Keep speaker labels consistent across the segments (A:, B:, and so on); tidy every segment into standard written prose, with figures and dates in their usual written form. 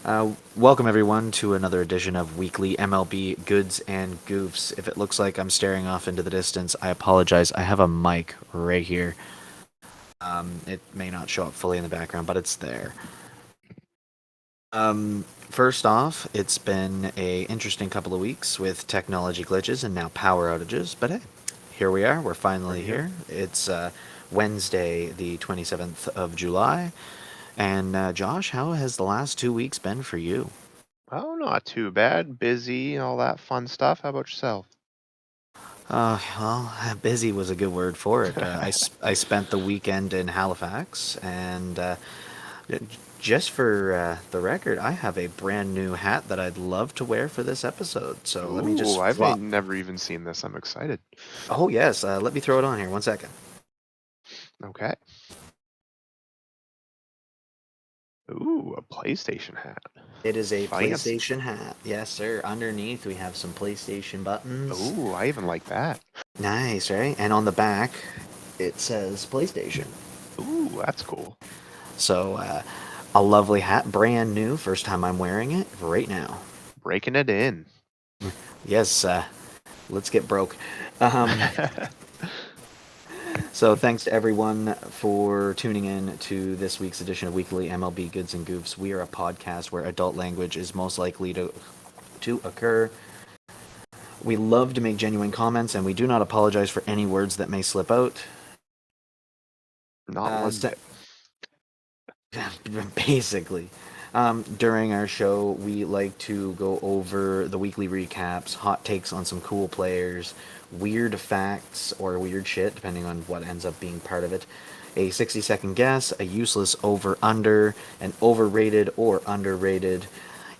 A: Welcome everyone to another edition of Weekly MLB Goods and Goofs. If it looks like I'm staring off into the distance, I apologize. I have a mic right here. It may not show up fully in the background, but it's there. First off, it's been a interesting couple of weeks with technology glitches and now power outages. But hey, here we are. We're finally here. It's Wednesday, the 27th of July. And Josh, how has the last 2 weeks been for you?
B: Oh, not too bad. Busy, all that fun stuff. How about yourself?
A: Well, busy was a good word for it. I spent the weekend in Halifax, and just for the record, I have a brand new hat that I'd love to wear for this episode. So let me
B: Ooh,
A: just
B: I've
A: flop.
B: never even seen this. I'm excited.
A: Oh, yes, let me throw it on here. 1 second.
B: Okay. Ooh, a PlayStation hat.
A: It is a
B: Fancy.
A: PlayStation hat. Yes, sir. Underneath, we have some PlayStation buttons.
B: Ooh, I even like that.
A: Nice, right? And on the back, it says PlayStation.
B: Ooh, that's cool.
A: So, a lovely hat, brand new. First time I'm wearing it right now.
B: Breaking it in.
A: Yes, let's get broke. Um, so thanks to everyone for tuning in to this week's edition of Weekly MLB Goods and Goofs. We are a podcast where adult language is most likely to occur. We love to make genuine comments, and we do not apologize for any words that may slip out.
B: Not one bit.
A: Basically. During our show, we like to go over the weekly recaps, hot takes on some cool players, weird facts or weird shit, depending on what ends up being part of it. A 60-second guess, a useless over under, an overrated or underrated,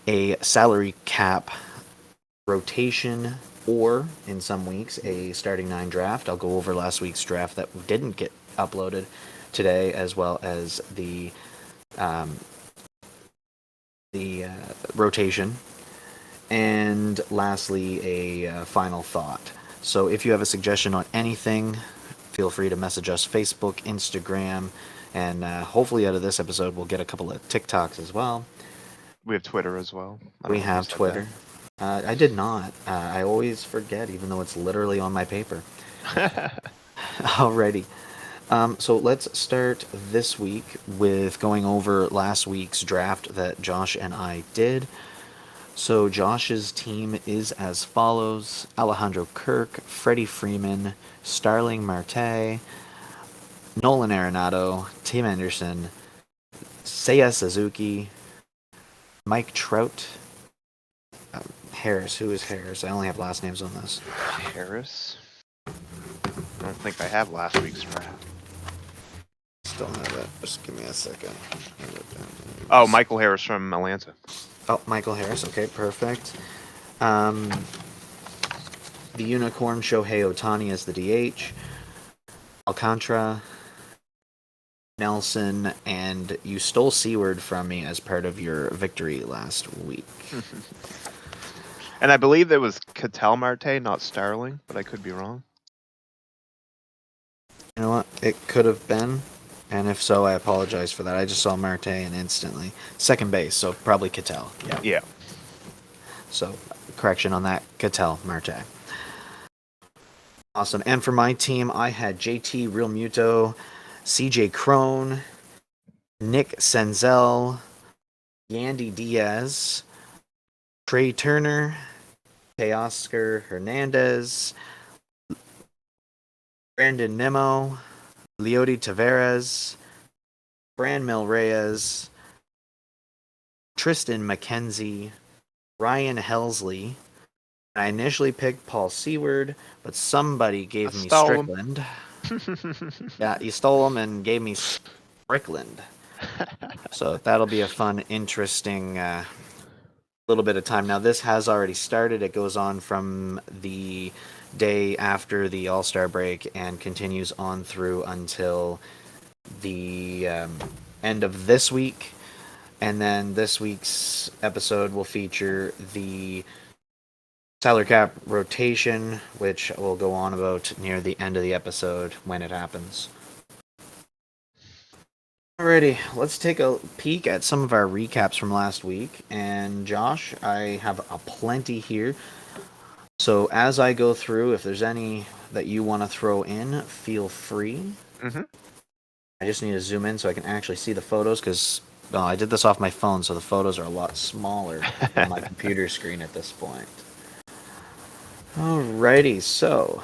A: a salary cap rotation, or in some weeks, a starting nine draft. I'll go over last week's draft that didn't get uploaded today, as well as um, the rotation, and lastly, a final thought. So if you have a suggestion on anything, feel free to message us Facebook, Instagram, and hopefully out of this episode we'll get a couple of TikToks as well.
B: We have Twitter as well. I don't
A: We
B: know if you
A: have
B: said
A: Twitter. I did not. I always forget, even though it's literally on my paper.
B: that.
A: Alrighty. So let's start this week with going over last week's draft that Josh and I did. So Josh's team is as follows: Alejandro Kirk, Freddie Freeman, Starling Marte, Nolan Arenado, Tim Anderson, Seiya Suzuki, Mike Trout, Harris. Who is Harris? I only have last names on this.
B: Harris. I don't think I have last week's draft.
A: Still have it. Just give me a second.
B: Oh, Michael Harris from Atlanta.
A: Oh, Michael Harris. Okay, perfect. Um, the Unicorn Shohei Otani as the DH. Alcantara, Nelson, and you stole Seward from me as part of your victory last week.
B: And I believe it was Ketel Marte, not Starling, but I could be wrong.
A: You know what? It could have been, and if so, I apologize for that. I just saw Marte and instantly second base, so probably Cattell. Yeah.
B: Yeah.
A: So correction on that, Cattell Marte. Awesome. And for my team, I had JT Realmuto, CJ Crone, Nick Senzel, Yandy Diaz, Trey Turner, Teoscar Hernandez, Brandon Nimmo, Leody Taveras, Franmil Reyes, Tristan McKenzie, Ryan Helsley. I initially picked Paul Seward, but somebody gave me Strickland. Yeah, you stole him and gave me Strickland. So that'll be a fun, interesting little bit of time. Now, this has already started. It goes on from the day after the All-Star break and continues on through until the end of this week. And then this week's episode will feature the salary cap rotation, which will go on about near the end of the episode when it happens. Alrighty, let's take a peek at some of our recaps from last week. And Josh, I have a plenty here. So as I go through, if there's any that you want to throw in, feel free.
B: Mm-hmm.
A: I just need to zoom in so I can actually see the photos because I did this off my phone, so the photos are a lot smaller on my computer screen at this point. Alrighty, so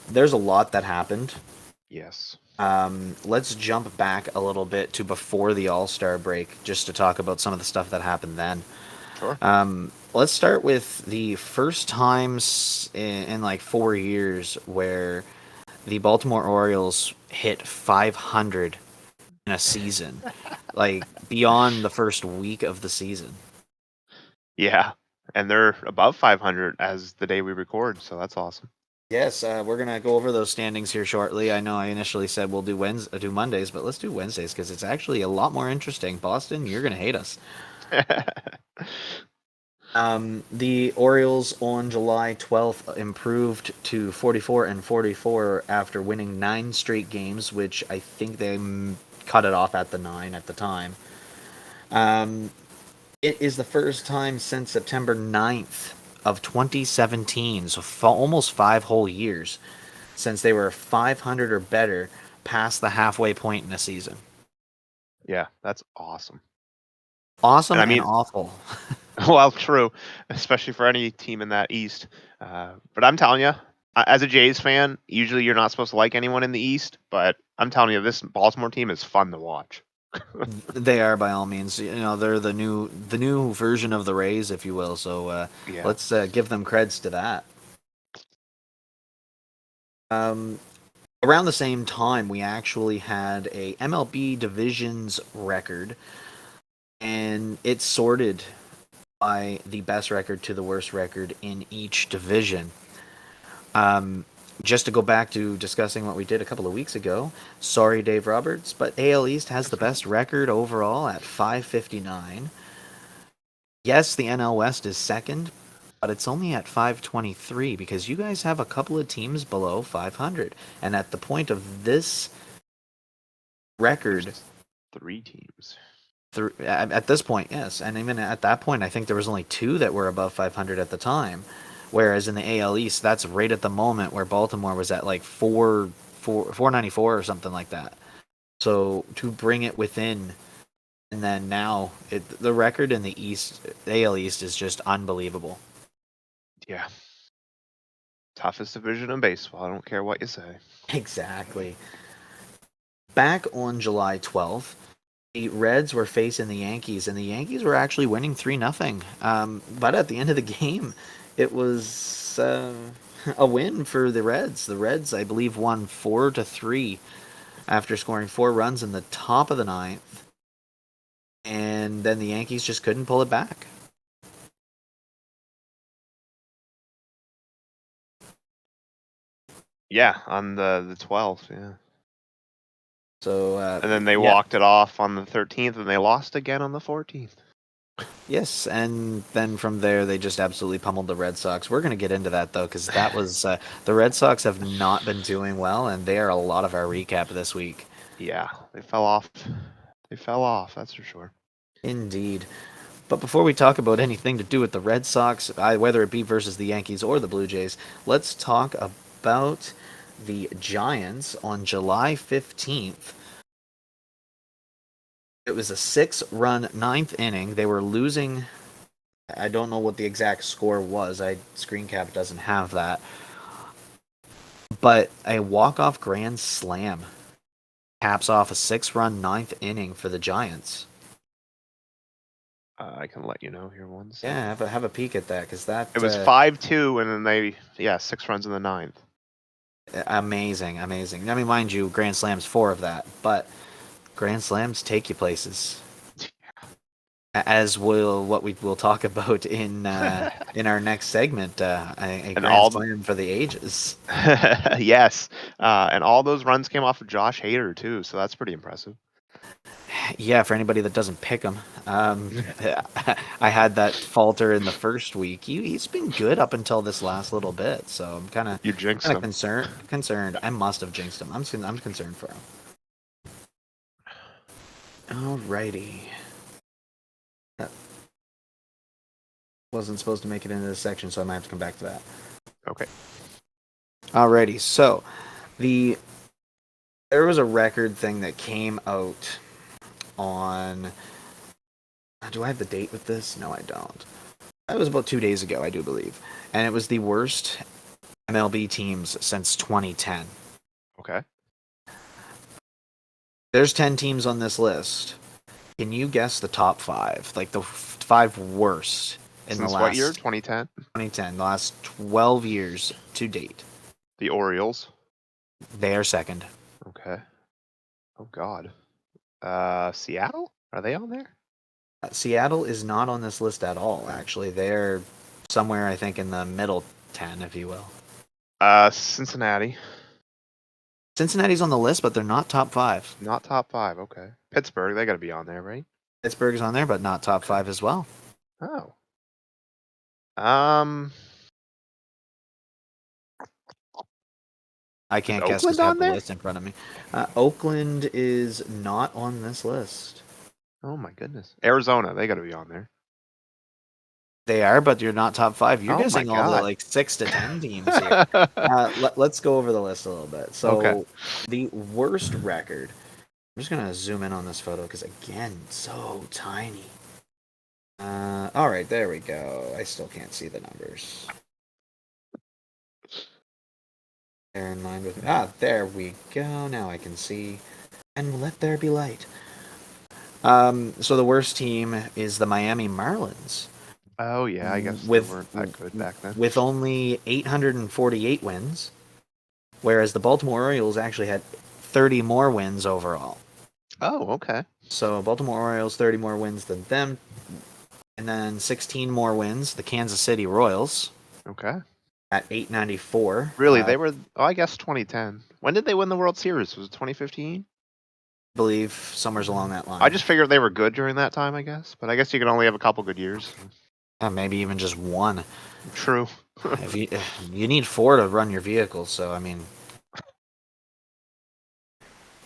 A: there's a lot that happened.
B: Yes.
A: Let's jump back a little bit to before the All-Star break just to talk about some of the stuff that happened then.
B: Sure.
A: Let's start with the first times in like 4 years where the Baltimore Orioles hit 500 in a season, like beyond the first week of the season.
B: Yeah, and they're above 500 as the day we record, so that's awesome.
A: Yes, we're gonna go over those standings here shortly. I know I initially said we'll do do Mondays, but let's do Wednesdays because it's actually a lot more interesting. Boston, you're gonna hate us. The Orioles on July 12th improved to 44-44 after winning 9 straight games, which I think they cut it off at the 9 at the time. It is the first time since September 9th of 2017, so almost 5 whole years, since they were 500 or better past the halfway point in a season.
B: Yeah, that's awesome.
A: Awesome and awful.
B: Well, true, especially for any team in that East. But I'm telling you, as a Jays fan, usually you're not supposed to like anyone in the East, but I'm telling you, this Baltimore team is fun to watch.
A: They are, by all means. You know, they're the new version of the Rays, if you will. So
B: Yeah.
A: let's give them creds to that. Around the same time, we actually had a MLB divisions record, and it's sorted by the best record to the worst record in each division. Just to go back to discussing what we did a couple of weeks ago, sorry, Dave Roberts, but AL East has the best record overall at 559. Yes, the NL West is second, but it's only at 523 because you guys have a couple of teams below 500. And at the point of this record,
B: 3 teams.
A: At this point, yes. And even at that point, I think there was only 2 that were above 500 at the time. Whereas in the AL East, that's right at the moment where Baltimore was at like 494 or something like that. So to bring it within, and then now the record in the East, AL East, is just unbelievable.
B: Yeah. Toughest division in baseball. I don't care what you say.
A: Exactly. Back on July 12th, the Reds were facing the Yankees, and the Yankees were actually winning 3-0. But at the end of the game, it was a win for the Reds. The Reds, I believe, won 4-3 after scoring 4 runs in the top of the 9th. And then the Yankees just couldn't pull it back.
B: Yeah, on the 12th, yeah.
A: So
B: and then they walked it off on the 13th, and they lost again on the 14th.
A: Yes, and then from there they just absolutely pummeled the Red Sox. We're going to get into that though, because that was the Red Sox have not been doing well, and they are a lot of our recap this week.
B: Yeah, they fell off. They fell off, that's for sure.
A: Indeed. But before we talk about anything to do with the Red Sox, whether it be versus the Yankees or the Blue Jays, let's talk about the Giants on July 15th. It was a 6-run 9th inning. They were losing. I don't know what the exact score was. Screen cap doesn't have that. But a walk-off grand slam caps off a 6-run 9th inning for the Giants.
B: I can let you know here one second.
A: Yeah, have a peek at that, because that...
B: It was 5-2, and then 6 runs in the 9th.
A: Amazing. I mean, mind you, grand slams 4 of that, but grand slams take you places. As what we will talk about in our next segment, a grand slam for the ages.
B: Yes, and all those runs came off of Josh Hader too, so that's pretty impressive.
A: Yeah, for anybody that doesn't pick him, I had that falter in the first week. He's been good up until this last little bit, so I'm kind of concerned. I must have jinxed him. I'm concerned for him. Alrighty. That wasn't supposed to make it into this section, so I might have to come back to that.
B: Okay.
A: Alrighty, so there was a record thing that came out on. Do I have the date with this? No, I don't. That was about 2 days ago, I do believe, and it was the worst MLB teams since 2010.
B: Okay.
A: There's 10 teams on this list. Can you guess the top 5? Like the 5 worst in
B: Since
A: the last
B: what year? 2010?
A: 2010, the last 12 years to date.
B: The Orioles.
A: They are second.
B: Okay. Oh God. Seattle? Are they on there?
A: Seattle is not on this list at all, actually. They're somewhere, I think, in the middle 10, if you will.
B: Cincinnati.
A: Cincinnati's on the list, but they're not top 5.
B: Not top 5. Okay. Pittsburgh. They got to be on there, right?
A: Pittsburgh's on there, but not top 5 as well.
B: Oh.
A: I can't guess because I have the list in front of me. Oakland is not on this list.
B: Oh my goodness. Arizona. They got to be on there.
A: They are, but you're not top 5. You're
B: Oh my
A: guessing all the
B: God.
A: like 6 to 10 teams here. Let's go over the list a little bit. So
B: Okay.
A: the worst record. I'm just gonna zoom in on this photo because again, so tiny. All right, there we go. I still can't see the numbers. They're in line with there we go. Now I can see. And let there be light. So the worst team is the Miami Marlins.
B: Oh yeah, I guess they weren't that good back then.
A: With only 848 wins, whereas the Baltimore Orioles actually had 30 more wins overall.
B: Oh, okay.
A: So Baltimore Orioles 30 more wins than them, and then 16 more wins the Kansas City Royals.
B: Okay.
A: At 894.
B: Really, they were. Oh, I guess 2010. When did they win the World Series? Was it 2015?
A: I believe somewhere's along that line.
B: I just figured they were good during that time, I guess. But I guess you can only have a couple good years.
A: Maybe even just one.
B: True.
A: If you need 4 to run your vehicle, so I mean.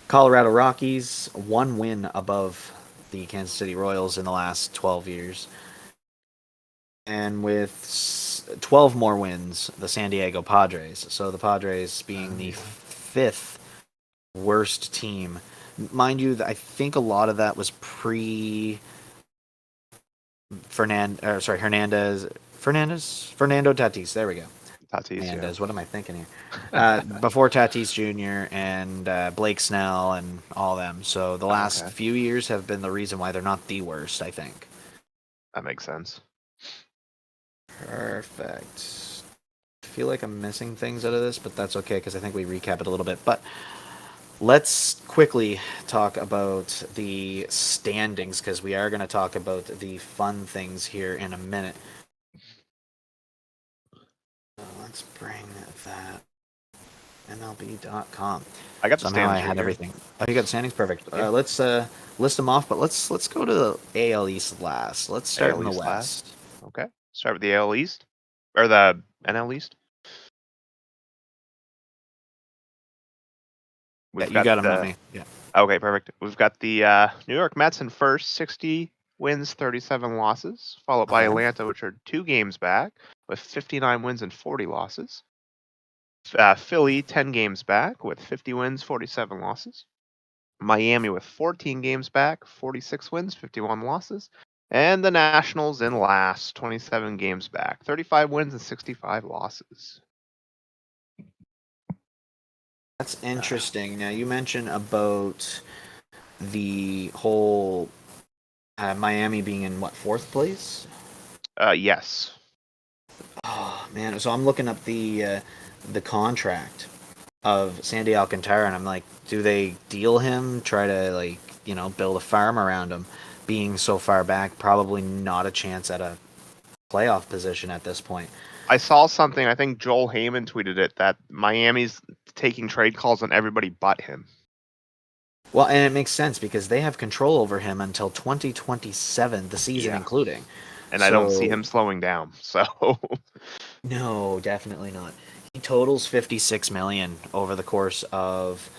A: Colorado Rockies, 1 win above the Kansas City Royals in the last 12 years. And with 12 more wins, the San Diego Padres. So the Padres being the 5th worst team. Mind you, I think a lot of that was pre Fernando Tatis. There we go.
B: Tatis,
A: Hernandez.
B: yeah.
A: What am I thinking here? Before Tatis Jr. and Blake Snell and all them. So the last few years have been the reason why they're not the worst, I think.
B: That makes sense.
A: Perfect. I feel like I'm missing things out of this, but that's okay because I think we recap it a little bit. But let's quickly talk about the standings because we are going to talk about the fun things here in a minute. So let's bring that MLB.com.
B: I got the
A: Somehow
B: standings.
A: I had everything. Oh, you got the standings? Perfect.
B: Yeah.
A: Let's list them off, but let's go to the AL East last. Let's start in the West.
B: Last. Okay. Start with the AL East or the NL East.
A: You got them with me. Yeah.
B: Okay, perfect. We've got the New York Mets in first, 60 wins, 37 losses, followed by Atlanta, which are 2 games back with 59 wins and 40 losses. Philly, 10 games back with 50 wins, 47 losses. Miami with 14 games back, 46 wins, 51 losses. And the Nationals in last, 27 games back, 35 wins and 65 losses.
A: That's interesting. Now, you mentioned about the whole Miami being in, what, 4th place?
B: Yes.
A: Oh, man. So I'm looking up the contract of Sandy Alcantara, and I'm like, do they deal him, try to, build a farm around him? Being so far back, probably not a chance at a playoff position at this point.
B: I saw something, I think Joel Heyman tweeted it, that Miami's taking trade calls on everybody but him.
A: Well, and it makes sense because they have control over him until 2027, the season including.
B: And I don't see him slowing down, so...
A: No, definitely not. He totals $56 million over the course of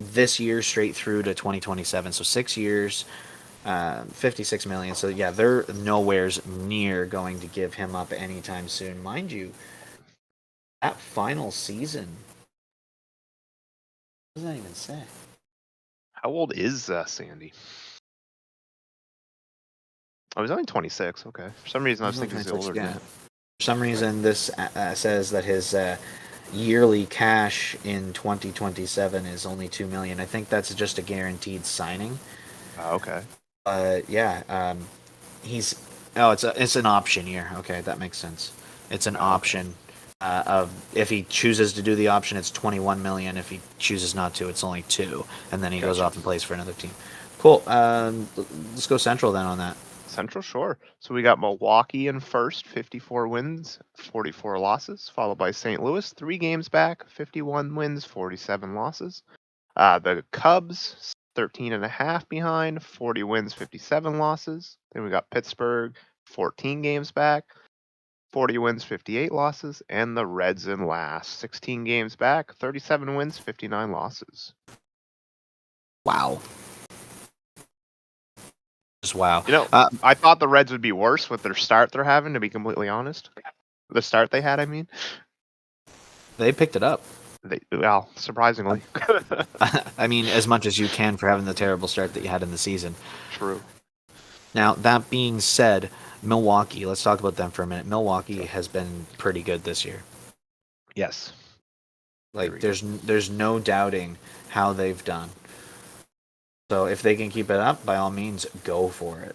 A: this year straight through to 2027. So 6 years, 56 million. So yeah, they're nowhere's near going to give him up anytime soon. Mind you, that final season, what does that even say?
B: How old is Sandy? Oh, he's only 26. Okay. For some reason, I was thinking he's older than that.
A: For some reason, this says that his yearly cash in 2027 is only 2 million. I think that's just a guaranteed signing.
B: Okay.
A: Yeah, he's it's an option year. Okay, that makes sense. It's an option. Of if he chooses to do the option, it's 21 million. If he chooses not to, it's only 2, and then he goes off and plays for another team. Cool. Let's go Central then on that.
B: Central, sure. So we got Milwaukee in first, 54 wins, 44 losses, followed by St. Louis, 3 games back, 51 wins, 47 losses. The Cubs, 13.5 behind, 40 wins, 57 losses. Then we got Pittsburgh, 14 games back, 40 wins, 58 losses. And the Reds in last, 16 games back, 37 wins, 59 losses.
A: Wow. Just wow.
B: You know, I thought the Reds would be worse with their start they're having, to be completely honest. The start they had, I mean.
A: They picked it up.
B: Well, surprisingly.
A: I mean, as much as you can for having the terrible start that you had in the season.
B: True.
A: Now, that being said, Milwaukee, let's talk about them for a minute. Milwaukee has been pretty good this year.
B: Yes.
A: Like, there's no doubting how they've done. So if they can keep it up, by all means, go for it.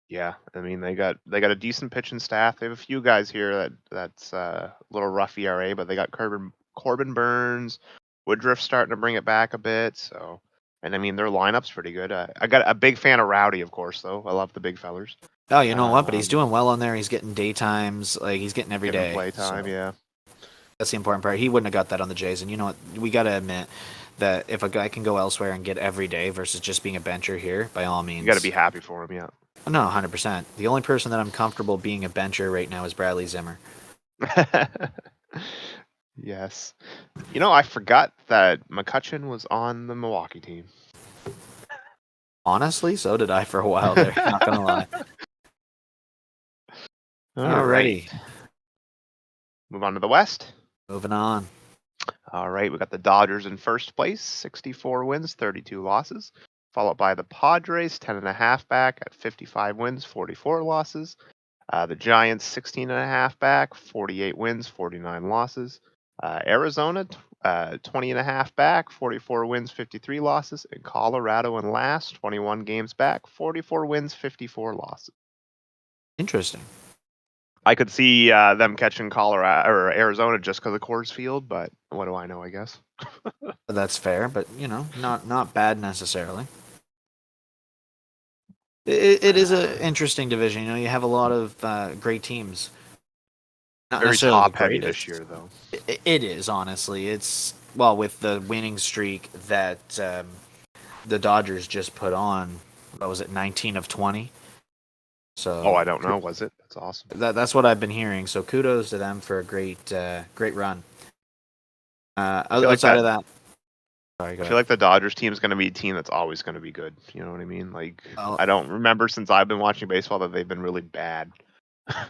B: Yeah, I mean they got a decent pitching staff. They have a few guys here that's a little rough ERA, but they got Corbin Burns, Woodruff starting to bring it back a bit. So, and I mean their lineup's pretty good. I got a big fan of Rowdy, of course, though. I love the big fellers.
A: Oh, you know what? But he's doing well on there. He's getting daytimes. Like he's getting every day
B: play time. So. Yeah,
A: that's the important part. He wouldn't have got that on the Jays, and you know what? We got to admit that if a guy can go elsewhere and get every day versus just being a bencher here, by all means,
B: you got to be happy for him. Yeah.
A: No, 100%. The only person that I'm comfortable being a bencher right now is Bradley Zimmer.
B: Yes. You know, I forgot that McCutchen was on the Milwaukee team.
A: Honestly, so did I for a while there. Not gonna lie. Alrighty.
B: Move on to the West.
A: Moving on.
B: All right, we got the Dodgers in first place, 64 wins, 32 losses. Followed by the Padres, 10.5 back at 55 wins, 44 losses. The Giants, 16.5 back, 48 wins, 49 losses. Arizona, 20.5 back, 44 wins, 53 losses. And Colorado in last, 21 games back, 44 wins, 54 losses.
A: Interesting.
B: I could see them catching Colorado or Arizona just because of Coors Field, but what do I know? I guess
A: that's fair, but you know, not bad necessarily. It is an interesting division. You know, you have a lot of great teams.
B: Not very top heavy this year, though.
A: It is, honestly. It's with the winning streak that the Dodgers just put on. What was it, 19 of 20? So.
B: I don't know. Was it? That's awesome.
A: That's what I've been hearing. So kudos to them for a great run. Outside of that.
B: I feel like the Dodgers team is going to be a team that's always going to be good. You know what I mean? Like, I don't remember since I've been watching baseball that they've been really bad.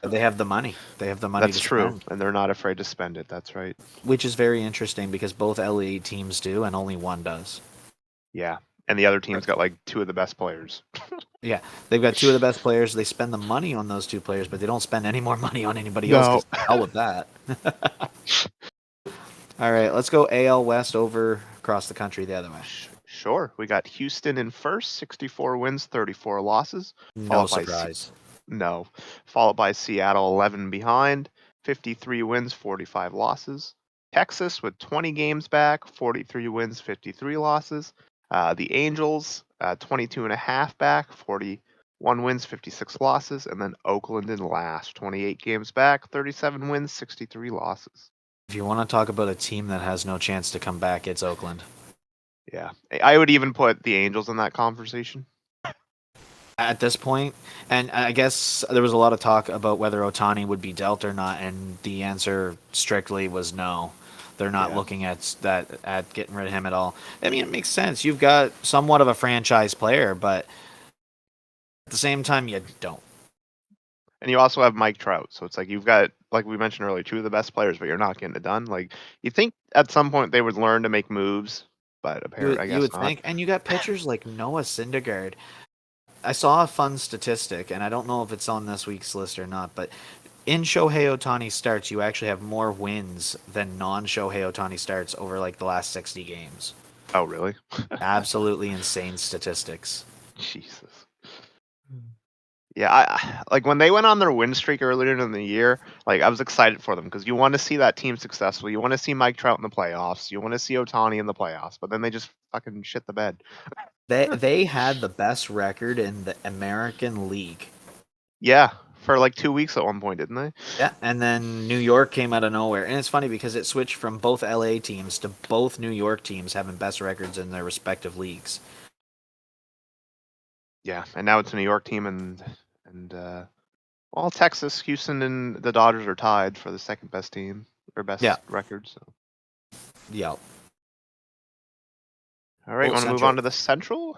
A: They have the money. They have the money.
B: That's true, and they're not afraid to spend it. That's right.
A: Which is very interesting because both LA teams do, and only one does.
B: Yeah, and the other team's got like 2 of the best players.
A: Yeah, they've got 2 of the best players. They spend the money on those 2 players, but they don't spend any more money on anybody else. No. Hell with that. All right, let's go AL West over across the country the other way.
B: Sure. We got Houston in first, 64 wins, 34 losses.
A: No surprise.
B: No. Followed by Seattle, 11 behind, 53 wins, 45 losses. Texas with 20 games back, 43 wins, 53 losses. The Angels, 22.5 back, 41 wins, 56 losses. And then Oakland in last, 28 games back, 37 wins, 63 losses.
A: If you want to talk about a team that has no chance to come back, it's Oakland.
B: Yeah. I would even put the Angels in that conversation.
A: At this point, and I guess there was a lot of talk about whether Ohtani would be dealt or not, and the answer strictly was no. they're not looking at getting rid of him at all. I mean, it makes sense. You've got somewhat of a franchise player, but at the same time, you don't.
B: And you also have Mike Trout, so it's like you've got, like we mentioned earlier, two of the best players, but you're not getting it done. Like, you think at some point they would learn to make moves, but apparently, I
A: You
B: guess
A: would
B: not.
A: think, and you got pitchers like Noah Syndergaard. I saw a fun statistic, and I don't know if it's on this week's list or not, but in Shohei Ohtani starts, you actually have more wins than non-Shohei Ohtani starts over like the last 60 games.
B: Oh, really?
A: Absolutely insane statistics.
B: Jesus. Yeah, I like when they went on their win streak earlier in the year. Like, I was excited for them because you want to see that team successful. You want to see Mike Trout in the playoffs. You want to see Ohtani in the playoffs. But then they just fucking shit the bed.
A: They had the best record in the American League.
B: Yeah, for like 2 weeks at one point, didn't they?
A: Yeah, and then New York came out of nowhere. And it's funny because it switched from both LA teams to both New York teams having best records in their respective leagues.
B: Yeah, and now it's a New York team and well, Texas, Houston, and the Dodgers are tied for the second best team or best record. So.
A: Yeah.
B: All right, want to move on to the Central?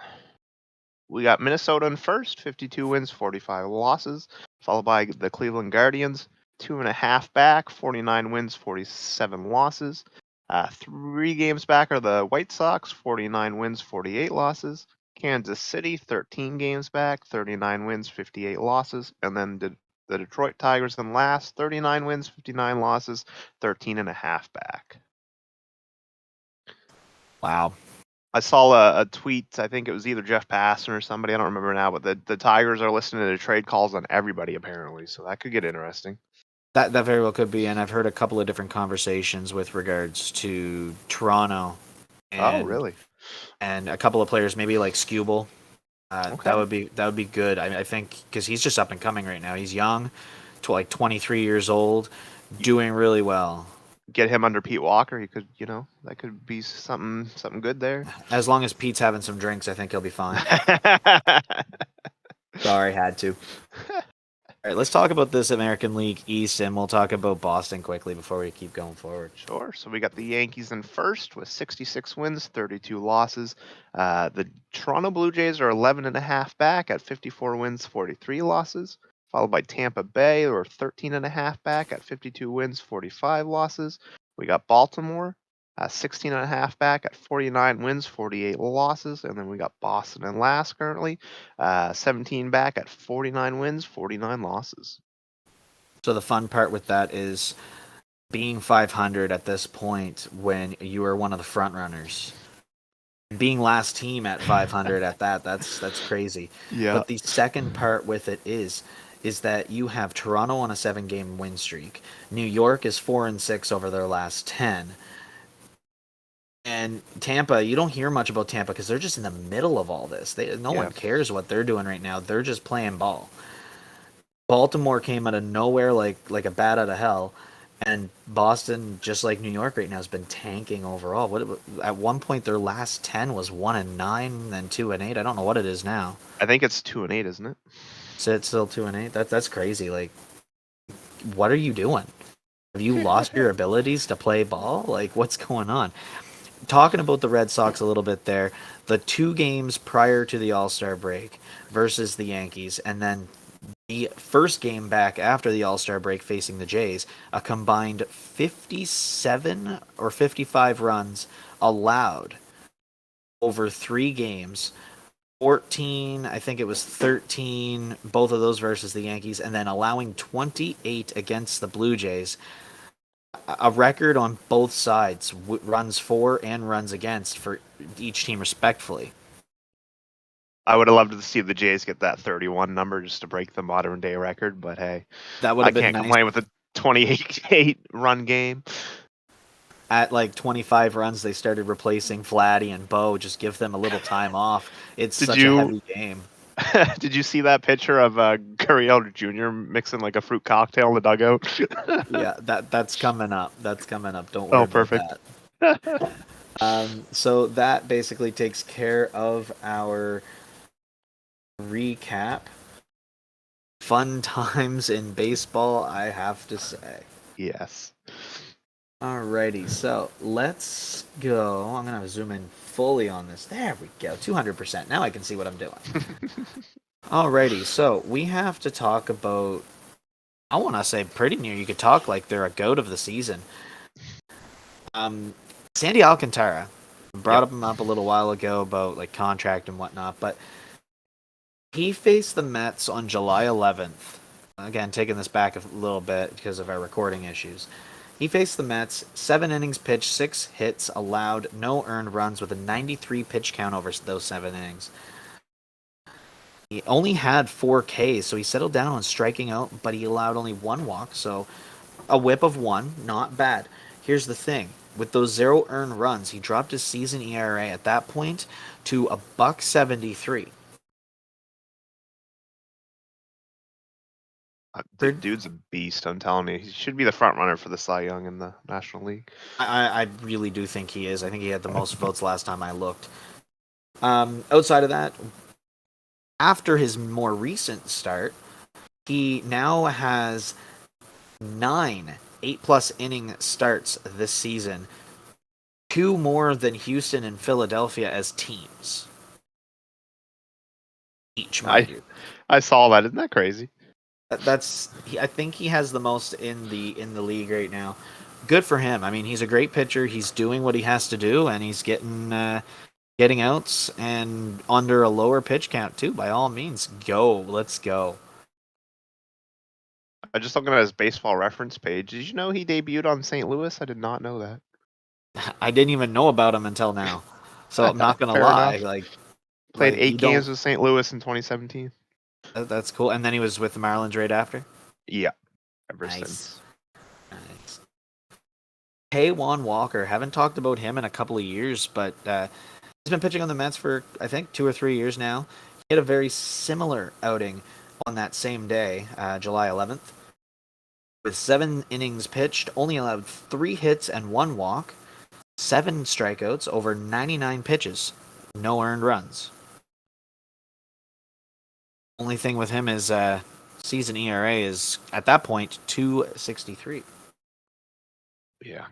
B: We got Minnesota in first, 52 wins, 45 losses, followed by the Cleveland Guardians, 2.5 back, 49 wins, 47 losses. 3 games back are the White Sox, 49 wins, 48 losses. Kansas City, 13 games back, 39 wins, 58 losses. And then the Detroit Tigers in last, 39 wins, 59 losses, 13.5 back.
A: Wow.
B: I saw a tweet, I think it was either Jeff Passan or somebody, I don't remember now, but the Tigers are listening to trade calls on everybody apparently, so that could get interesting.
A: That very well could be, and I've heard a couple of different conversations with regards to Toronto.
B: Oh, really?
A: And a couple of players, maybe like Skubal.
B: Okay.
A: That would be good. I think because he's just up and coming right now. He's young, like 23 years old, doing really well.
B: Get him under Pete Walker. He could, that could be something good there.
A: As long as Pete's having some drinks, I think he'll be fine. Sorry, had to. All right, let's talk about this American League East, and we'll talk about Boston quickly before we keep going forward.
B: Sure. So we got the Yankees in first with 66 wins, 32 losses. The Toronto Blue Jays are 11.5 back at 54 wins, 43 losses. Followed by Tampa Bay, who are 13.5 back at 52 wins, 45 losses. We got Baltimore, 16.5 back at 49 wins, 48 losses. And then we got Boston in last currently, 17 back at 49 wins, 49 losses.
A: So the fun part with that is being 500 at this point when you are one of the front runners. Being last team at 500 at that's crazy.
B: Yeah.
A: But the second part with it is that you have Toronto on a 7-game win streak. New York is 4-6 over their last 10. And Tampa, you don't hear much about Tampa because they're just in the middle of all this. No one cares what they're doing right now. They're just playing ball. Baltimore came out of nowhere like a bat out of hell. And Boston, just like New York right now, has been tanking overall. At one point, their last 10 was 1-9, then 2-8. I don't know what it is now.
B: I think it's 2-8, isn't it?
A: So it's still 2-8. That's crazy. Like, what are you doing? Have you lost your abilities to play ball? Like, what's going on? Talking about the Red Sox a little bit there, the 2 games prior to the All-Star break versus the Yankees, and then the first game back after the All-Star break facing the Jays, a combined 57 or 55 runs allowed over 3 games. 14, I think it was 13, both of those versus the Yankees, and then allowing 28 against the Blue Jays. A record on both sides, runs for and runs against for each team respectfully.
B: I would have loved to see the Jays get that 31 number just to break the modern day record, but hey,
A: that would have been
B: can't
A: nice.
B: complain with a 28 run game.
A: At like 25 runs, they started replacing Vladdy and Bo. Just give them a little time off. It's such a heavy game.
B: Did you see that picture of Gurriel Jr. mixing like a fruit cocktail in the dugout?
A: Yeah, that's coming up. That's coming up. Don't worry about that. So that basically takes care of our recap. Fun times in baseball, I have to say.
B: Yes.
A: Alrighty, so let's go. I'm gonna zoom in fully on this. There we go, 200%. Now I can see what I'm doing. Alrighty, so we have to talk about. I want to say pretty near. You could talk like they're a goat of the season. Sandy Alcantara. Brought him up a little while ago about like contract and whatnot, but he faced the Mets on July 11th. Again, taking this back a little bit because of our recording issues. He faced the Mets, 7 innings pitched, 6 hits, allowed no earned runs with a 93 pitch count over those 7 innings. He only had 4 Ks, so he settled down on striking out, but he allowed only 1 walk, so a whip of 1, not bad. Here's the thing. With those 0 earned runs, he dropped his season ERA at that point to a .73.
B: Dude's a beast, I'm telling you. He should be the front runner for the Cy Young in the National League.
A: I really do think he is. I think he had the most votes last time I looked. Outside of that, after his more recent start, he now has 9 8+ inning starts this season, 2 more than Houston and Philadelphia as teams. Each, mind you.
B: I saw that. Isn't that crazy?
A: I think he has the most in the league right now. Good for him. I mean, he's a great pitcher. He's doing what he has to do, and he's getting outs and under a lower pitch count too. By all means, let's go.
B: I just looking at his baseball reference page. Did you know he debuted on St. Louis? I did not know that.
A: I didn't even know about him until now, so I'm not gonna lie.
B: Enough. Played 8 games with St. Louis in 2017.
A: That's cool. And then he was with the Marlins right after?
B: Yeah. Ever since.
A: Nice. Taijuan Walker. Haven't talked about him in a couple of years, but he's been pitching on the Mets for, I think, 2 or 3 years now. He had a very similar outing on that same day, July 11th. With 7 innings pitched, only allowed 3 hits and 1 walk, 7 strikeouts over 99 pitches, no earned runs. Only thing with him is season ERA is at that point 2.63.
B: Yeah.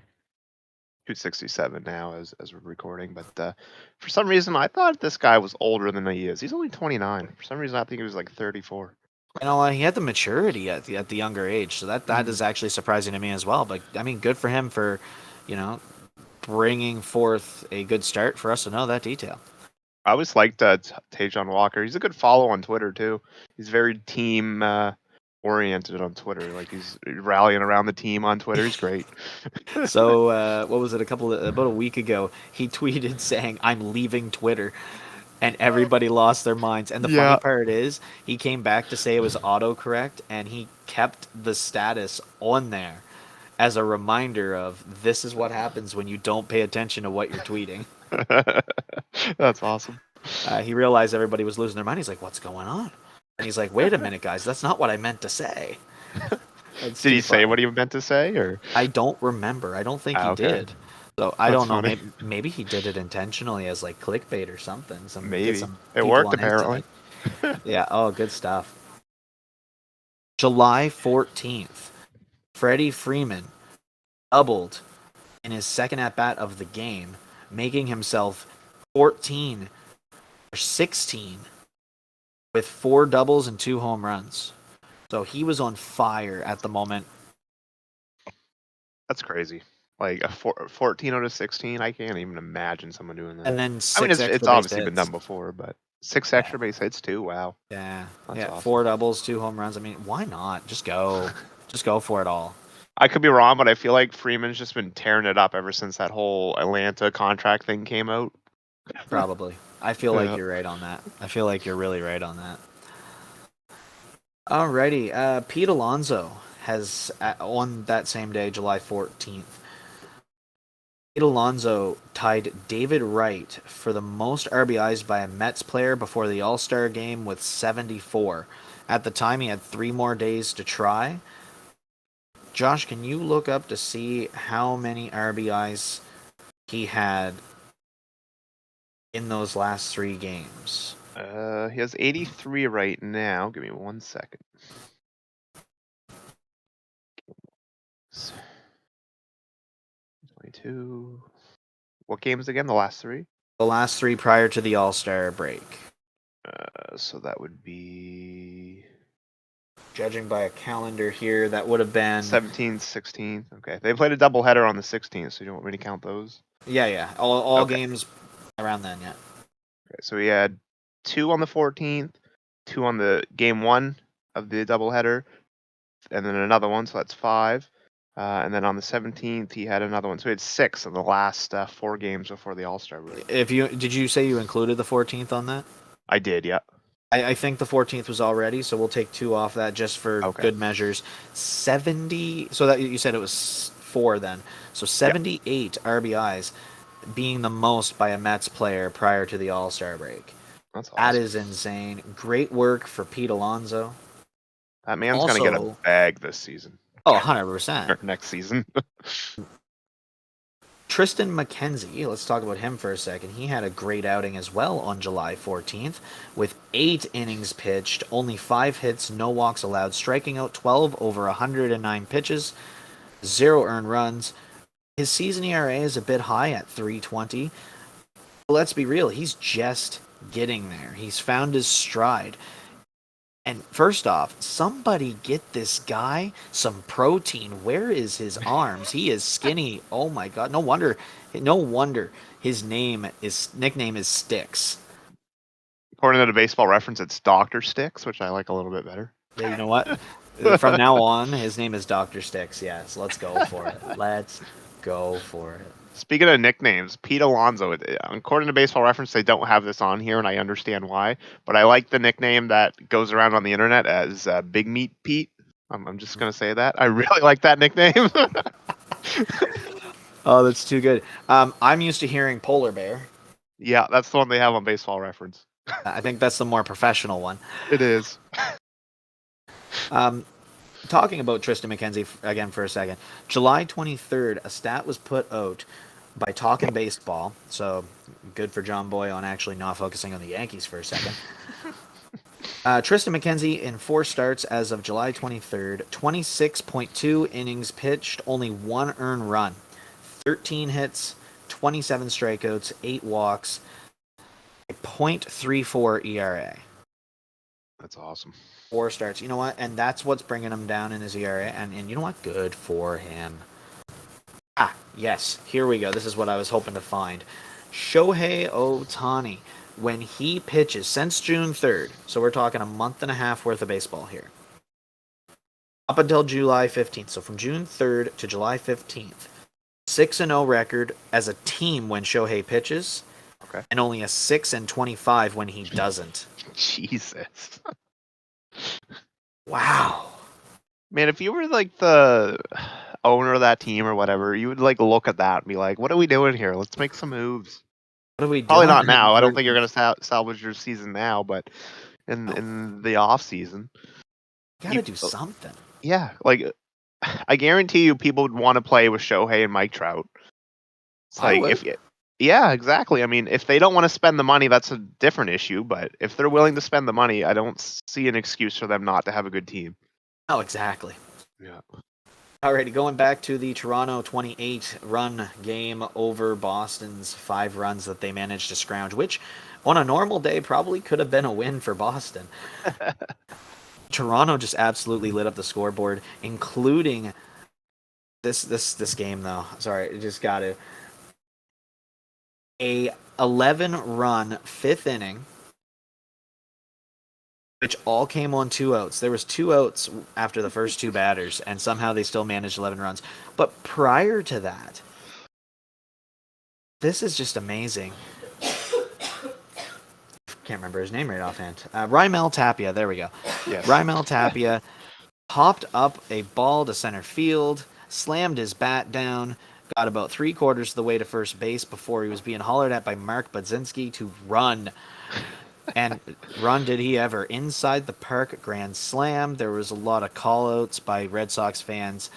B: 267 now as we're recording, but for some reason I thought this guy was older than he is. He's only 29. For some reason I think he was like 34.
A: You know, he had the maturity at the younger age, so that is actually surprising to me as well. But I mean, good for him for, bringing forth a good start for us to know that detail.
B: I always liked Taijuan Walker. He's a good follow on Twitter too. He's very team oriented on Twitter. Like he's rallying around the team on Twitter. He's great.
A: So what was it? About a week ago, he tweeted saying, "I'm leaving Twitter." And everybody lost their minds. And the funny part is, he came back to say it was autocorrect, and he kept the status on there as a reminder of this is what happens when you don't pay attention to what you're tweeting.
B: That's awesome.
A: He realized everybody was losing their mind. He's like, what's going on? And he's like, wait a minute, guys. That's not what I meant to say.
B: Did he say what he meant to say? Or
A: I don't remember. I don't think he did. So I don't know. Maybe he did it intentionally as like clickbait or something.
B: Maybe it worked apparently.
A: Yeah. Oh, good stuff. July 14th, Freddie Freeman doubled in his second at bat of the game, making himself 14 or 16 with 4 doubles and 2 home runs. So he was on fire at the moment.
B: That's crazy. Like a 14 out of 16, I can't even imagine someone doing that.
A: And then
B: it's obviously been done before, but 6 extra base hits too. Wow.
A: Yeah.
B: That's awesome.
A: 4 doubles, 2 home runs. I mean, why not? Just go. Just go for it all.
B: I could be wrong, but I feel like Freeman's just been tearing it up ever since that whole Atlanta contract thing came out.
A: Probably. I feel like you're right on that. I feel like you're really right on that. Alrighty. Pete Alonso has, on that same day, July 14th, Pete Alonso tied David Wright for the most RBIs by a Mets player before the All-Star game with 74. At the time, he had 3 more days to try. Josh, can you look up to see how many RBIs he had in those last 3 games?
B: He has 83 right now. Give me 1 second. 2. What games again? The last 3?
A: The last 3 prior to the All-Star break.
B: So that would be...
A: Judging by a calendar here, that would have been...
B: 17th, 16th. Okay. They played a doubleheader on the 16th, so you don't want me to count those?
A: Yeah. All
B: Okay.
A: games around then, yeah.
B: Okay, so we had 2 on the 14th, 2 on the game 1 of the doubleheader, and then another one, so that's 5. And then on the 17th, he had another one. So we had 6 in the last 4 games before the All-Star break.
A: Did you say you included the 14th on that?
B: I did, yeah.
A: I think the 14th was already, so we'll take 2 off that just for good measures. 70. So that you said it was 4 then. So 78 RBIs, being the most by a Mets player prior to the All-Star break.
B: That's awesome.
A: That is insane. Great work for Pete Alonso.
B: That man's going to get a bag this season.
A: Oh, 100%.
B: Or next season.
A: Triston McKenzie, let's talk about him for a second. He had a great outing as well on July 14th with 8 innings pitched, only 5 hits, no walks allowed, striking out 12 over 109 pitches, 0 earned runs. His season ERA is a bit high at 3.20. Let's be real, he's just getting there. He's found his stride. And first off, somebody get this guy some protein. Where is his arms? He is skinny. Oh my god. No wonder his nickname is Sticks.
B: According to the Baseball Reference, it's Dr. Sticks, which I like a little bit better.
A: Yeah, you know what? From now on, his name is Dr. Sticks. Yes, let's go for it. Let's go for it.
B: Speaking of nicknames, Pete Alonso, according to Baseball Reference, they don't have this on here, and I understand why. But I like the nickname that goes around on the internet as Big Meat Pete. I'm just going to say that. I really like that nickname.
A: Oh, that's too good. I'm used to hearing Polar Bear.
B: Yeah, that's the one they have on Baseball Reference.
A: I think that's the more professional one.
B: It is.
A: Talking about Triston McKenzie again for a second. July 23rd, a stat was put out by Talkin' Baseball. So good for John Boy on actually not focusing on the Yankees for a second. Triston McKenzie in 4 starts as of July 23rd, 26.2 innings pitched, only 1 earned run, 13 hits, 27 strikeouts, 8 walks, a .34 ERA.
B: That's awesome.
A: 4 starts. You know what? And that's what's bringing him down in his ERA. And you know what? Good for him. Yes. Here we go. This is what I was hoping to find. Shohei Ohtani, when he pitches since June 3rd, so we're talking a month and a half worth of baseball here, up until July 15th. So from June 3rd to July 15th, 6-0 record as a team when Shohei pitches.
B: Okay.
A: And only a 6-25 when he doesn't.
B: Jesus.
A: Wow.
B: Man, if you were like the owner of that team or whatever, you would like look at that and be like, what are we doing here? Let's make some moves.
A: What are we doing?
B: Probably not now. I don't think you're going to salvage your season now, but in the off season.
A: Gotta do something.
B: Yeah. Like, I guarantee you people would want to play with Shohei and Mike Trout. It's like, yeah, exactly. I mean, if they don't want to spend the money, that's a different issue. But if they're willing to spend the money, I don't see an excuse for them not to have a good team.
A: Oh, exactly.
B: Yeah.
A: Alrighty, going back to the Toronto 28-run game over Boston's 5 runs that they managed to scrounge, which on a normal day probably could have been a win for Boston. Toronto just absolutely lit up the scoreboard, including this game though. Sorry, I just got to. A 11-run 5th inning, which all came on 2 outs. There was 2 outs after the first 2 batters, and somehow they still managed 11 runs. But prior to that, this is just amazing. Can't remember his name right offhand. Raimel Tapia, there we go.
B: Yes.
A: Raimel Tapia popped up a ball to center field, slammed his bat down, got about 3/4 of the way to first base before he was being hollered at by Mark Budzinski to run. And run did he ever. Inside the park, grand slam. There was a lot of call-outs by Red Sox fans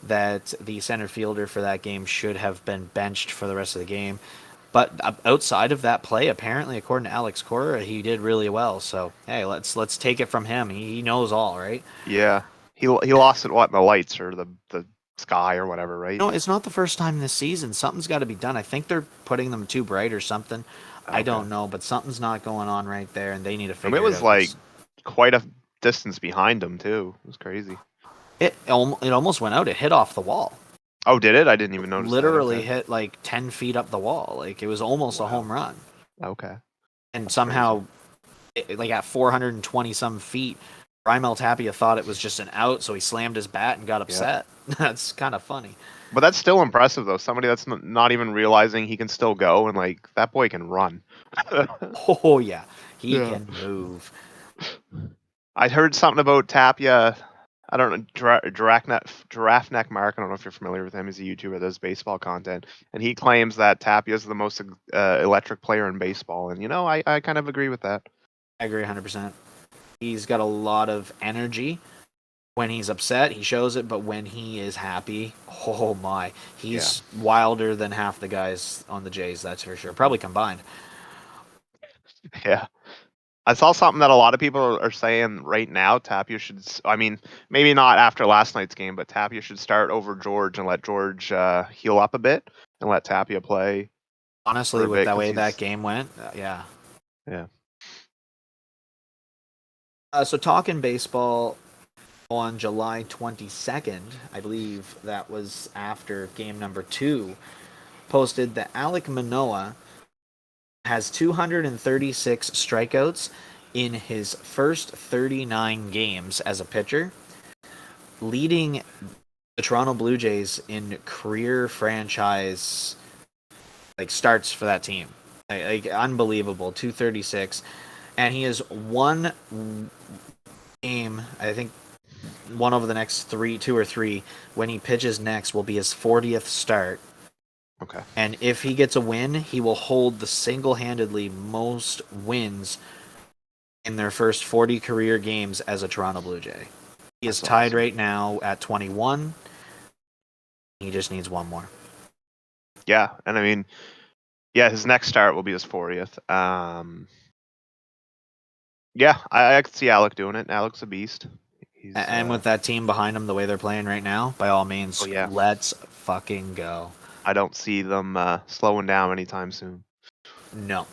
A: that the center fielder for that game should have been benched for the rest of the game. But outside of that play, apparently, according to Alex Cora, he did really well. So, hey, let's take it from him. He knows all, right?
B: Yeah. He lost it, in the lights or the sky or whatever, right?
A: No, it's not the first time this season. Something's got to be done. I think they're putting them too bright or something. I
B: Okay.
A: don't know, but something's not going on right there, and they need to
B: I
A: figure
B: mean, it
A: it
B: was
A: out.
B: like quite a distance behind them too. It was crazy.
A: It almost went out. It hit off the wall.
B: Oh, did it? I didn't even notice.
A: Literally
B: that. Okay.
A: hit like 10 feet up the wall. Like it was almost a
B: Wow.
A: home run.
B: Okay.
A: And
B: That's
A: somehow, like at 420 some feet, Raimel Tapia thought it was just an out, so he slammed his bat and got upset. That's kind of funny.
B: But that's still impressive, though. Somebody that's not even realizing he can still go, and like that boy can run.
A: Oh yeah, he
B: Yeah.
A: can move.
B: I heard something about Tapia. I don't know, Giraffe Neck Mark. I don't know if you're familiar with him. He's a YouTuber that does baseball content, and he claims that Tapia is the most electric player in baseball. And I kind of agree with that.
A: I agree 100%. He's got a lot of energy. When he's upset, he shows it, but when he is happy, oh my, he's wilder than half the guys on the Jays, that's for sure. Probably combined.
B: Yeah. I saw something that a lot of people are saying right now. Tapia should, I mean, maybe not after last night's game, but Tapia should start over George and let George heal up a bit and let Tapia play.
A: Honestly, with the way that game went, yeah.
B: Yeah.
A: So talking baseball on July 22nd, I believe that was after game number 2, posted that Alek Manoah has 236 strikeouts in his first 39 games as a pitcher, leading the Toronto Blue Jays in career franchise starts for that team. Like unbelievable, 236, and he has one game. I think one over the next 2 or 3. When he pitches next, will be his 40th start.
B: Okay.
A: And if he gets a win, he will hold the single-handedly most wins in their first 40 career games as a Toronto Blue Jay. He is tied right now at 21. He just needs one more.
B: Yeah, and I mean, his next start will be his 40th. Yeah, I could see Alek doing it. Alek's a beast.
A: And with that team behind him, the way they're playing right now, by all means, let's fucking go.
B: I don't see them slowing down anytime soon.
A: No.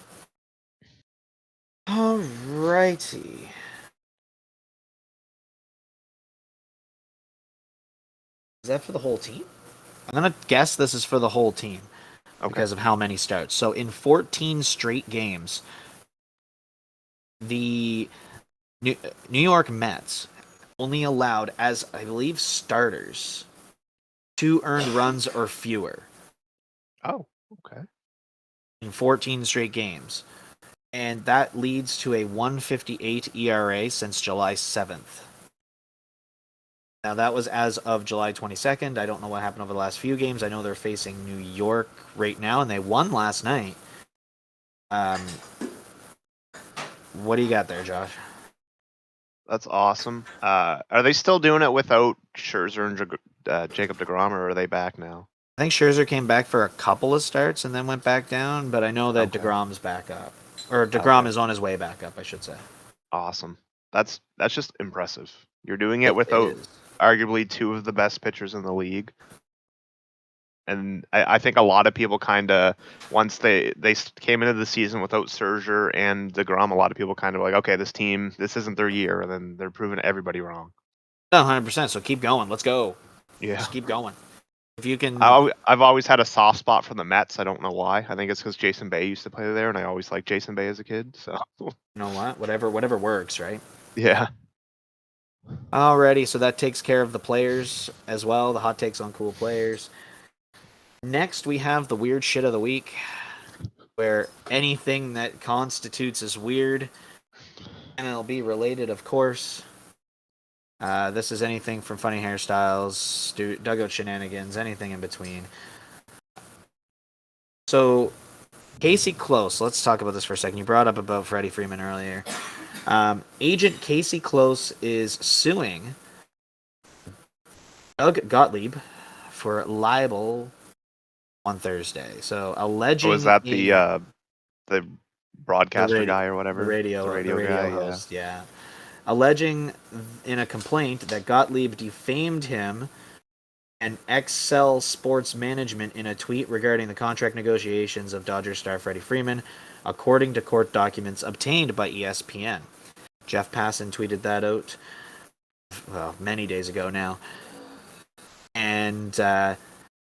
A: Alrighty. Is that for the whole team? I'm going to guess this is for the whole team because of how many starts. So in 14 straight games, the New York Mets only allowed, as I believe, starters, 2 earned runs or fewer.
B: Oh, okay.
A: In 14 straight games. And that leads to a 1.58 ERA since July 7th. Now, that was as of July 22nd. I don't know what happened over the last few games. I know they're facing New York right now, and they won last night. What do you got there, Josh?
B: That's awesome. Are they still doing it without Scherzer and Jacob deGrom, or are they back now?
A: I think Scherzer came back for a couple of starts and then went back down, but I know that deGrom's back up. Or deGrom is on his way back up, I should say.
B: Awesome. That's just impressive. You're doing it without arguably 2 of the best pitchers in the league. And I think a lot of people kind of, once they came into the season without Scherzer and deGrom, a lot of people kind of like, okay, this team, this isn't their year, and then they're proving everybody wrong.
A: No, 100%. So keep going. Let's go.
B: Yeah.
A: Just keep going. If you can.
B: I've always had a soft spot for the Mets. I don't know why. I think it's because Jason Bay used to play there, and I always liked Jason Bay as a kid. So
A: you know what? Whatever works, right?
B: Yeah.
A: Alrighty, so that takes care of the players as well. The hot takes on cool players. Next, we have the weird shit of the week, where anything that constitutes as weird, and it'll be related, of course. This is anything from funny hairstyles, dugout shenanigans, anything in between. So, Casey Close, let's talk about this for a second. You brought up about Freddie Freeman earlier. Agent Casey Close is suing Doug Gottlieb for libel on Thursday. So, alleging...
B: Was that the broadcaster guy or whatever?
A: The radio
B: guy,
A: host, yeah. Alleging in a complaint that Gottlieb defamed him And XL Sports Management in a tweet regarding the contract negotiations of Dodgers star Freddie Freeman, according to court documents obtained by ESPN. Jeff Passan tweeted that out many days ago now. And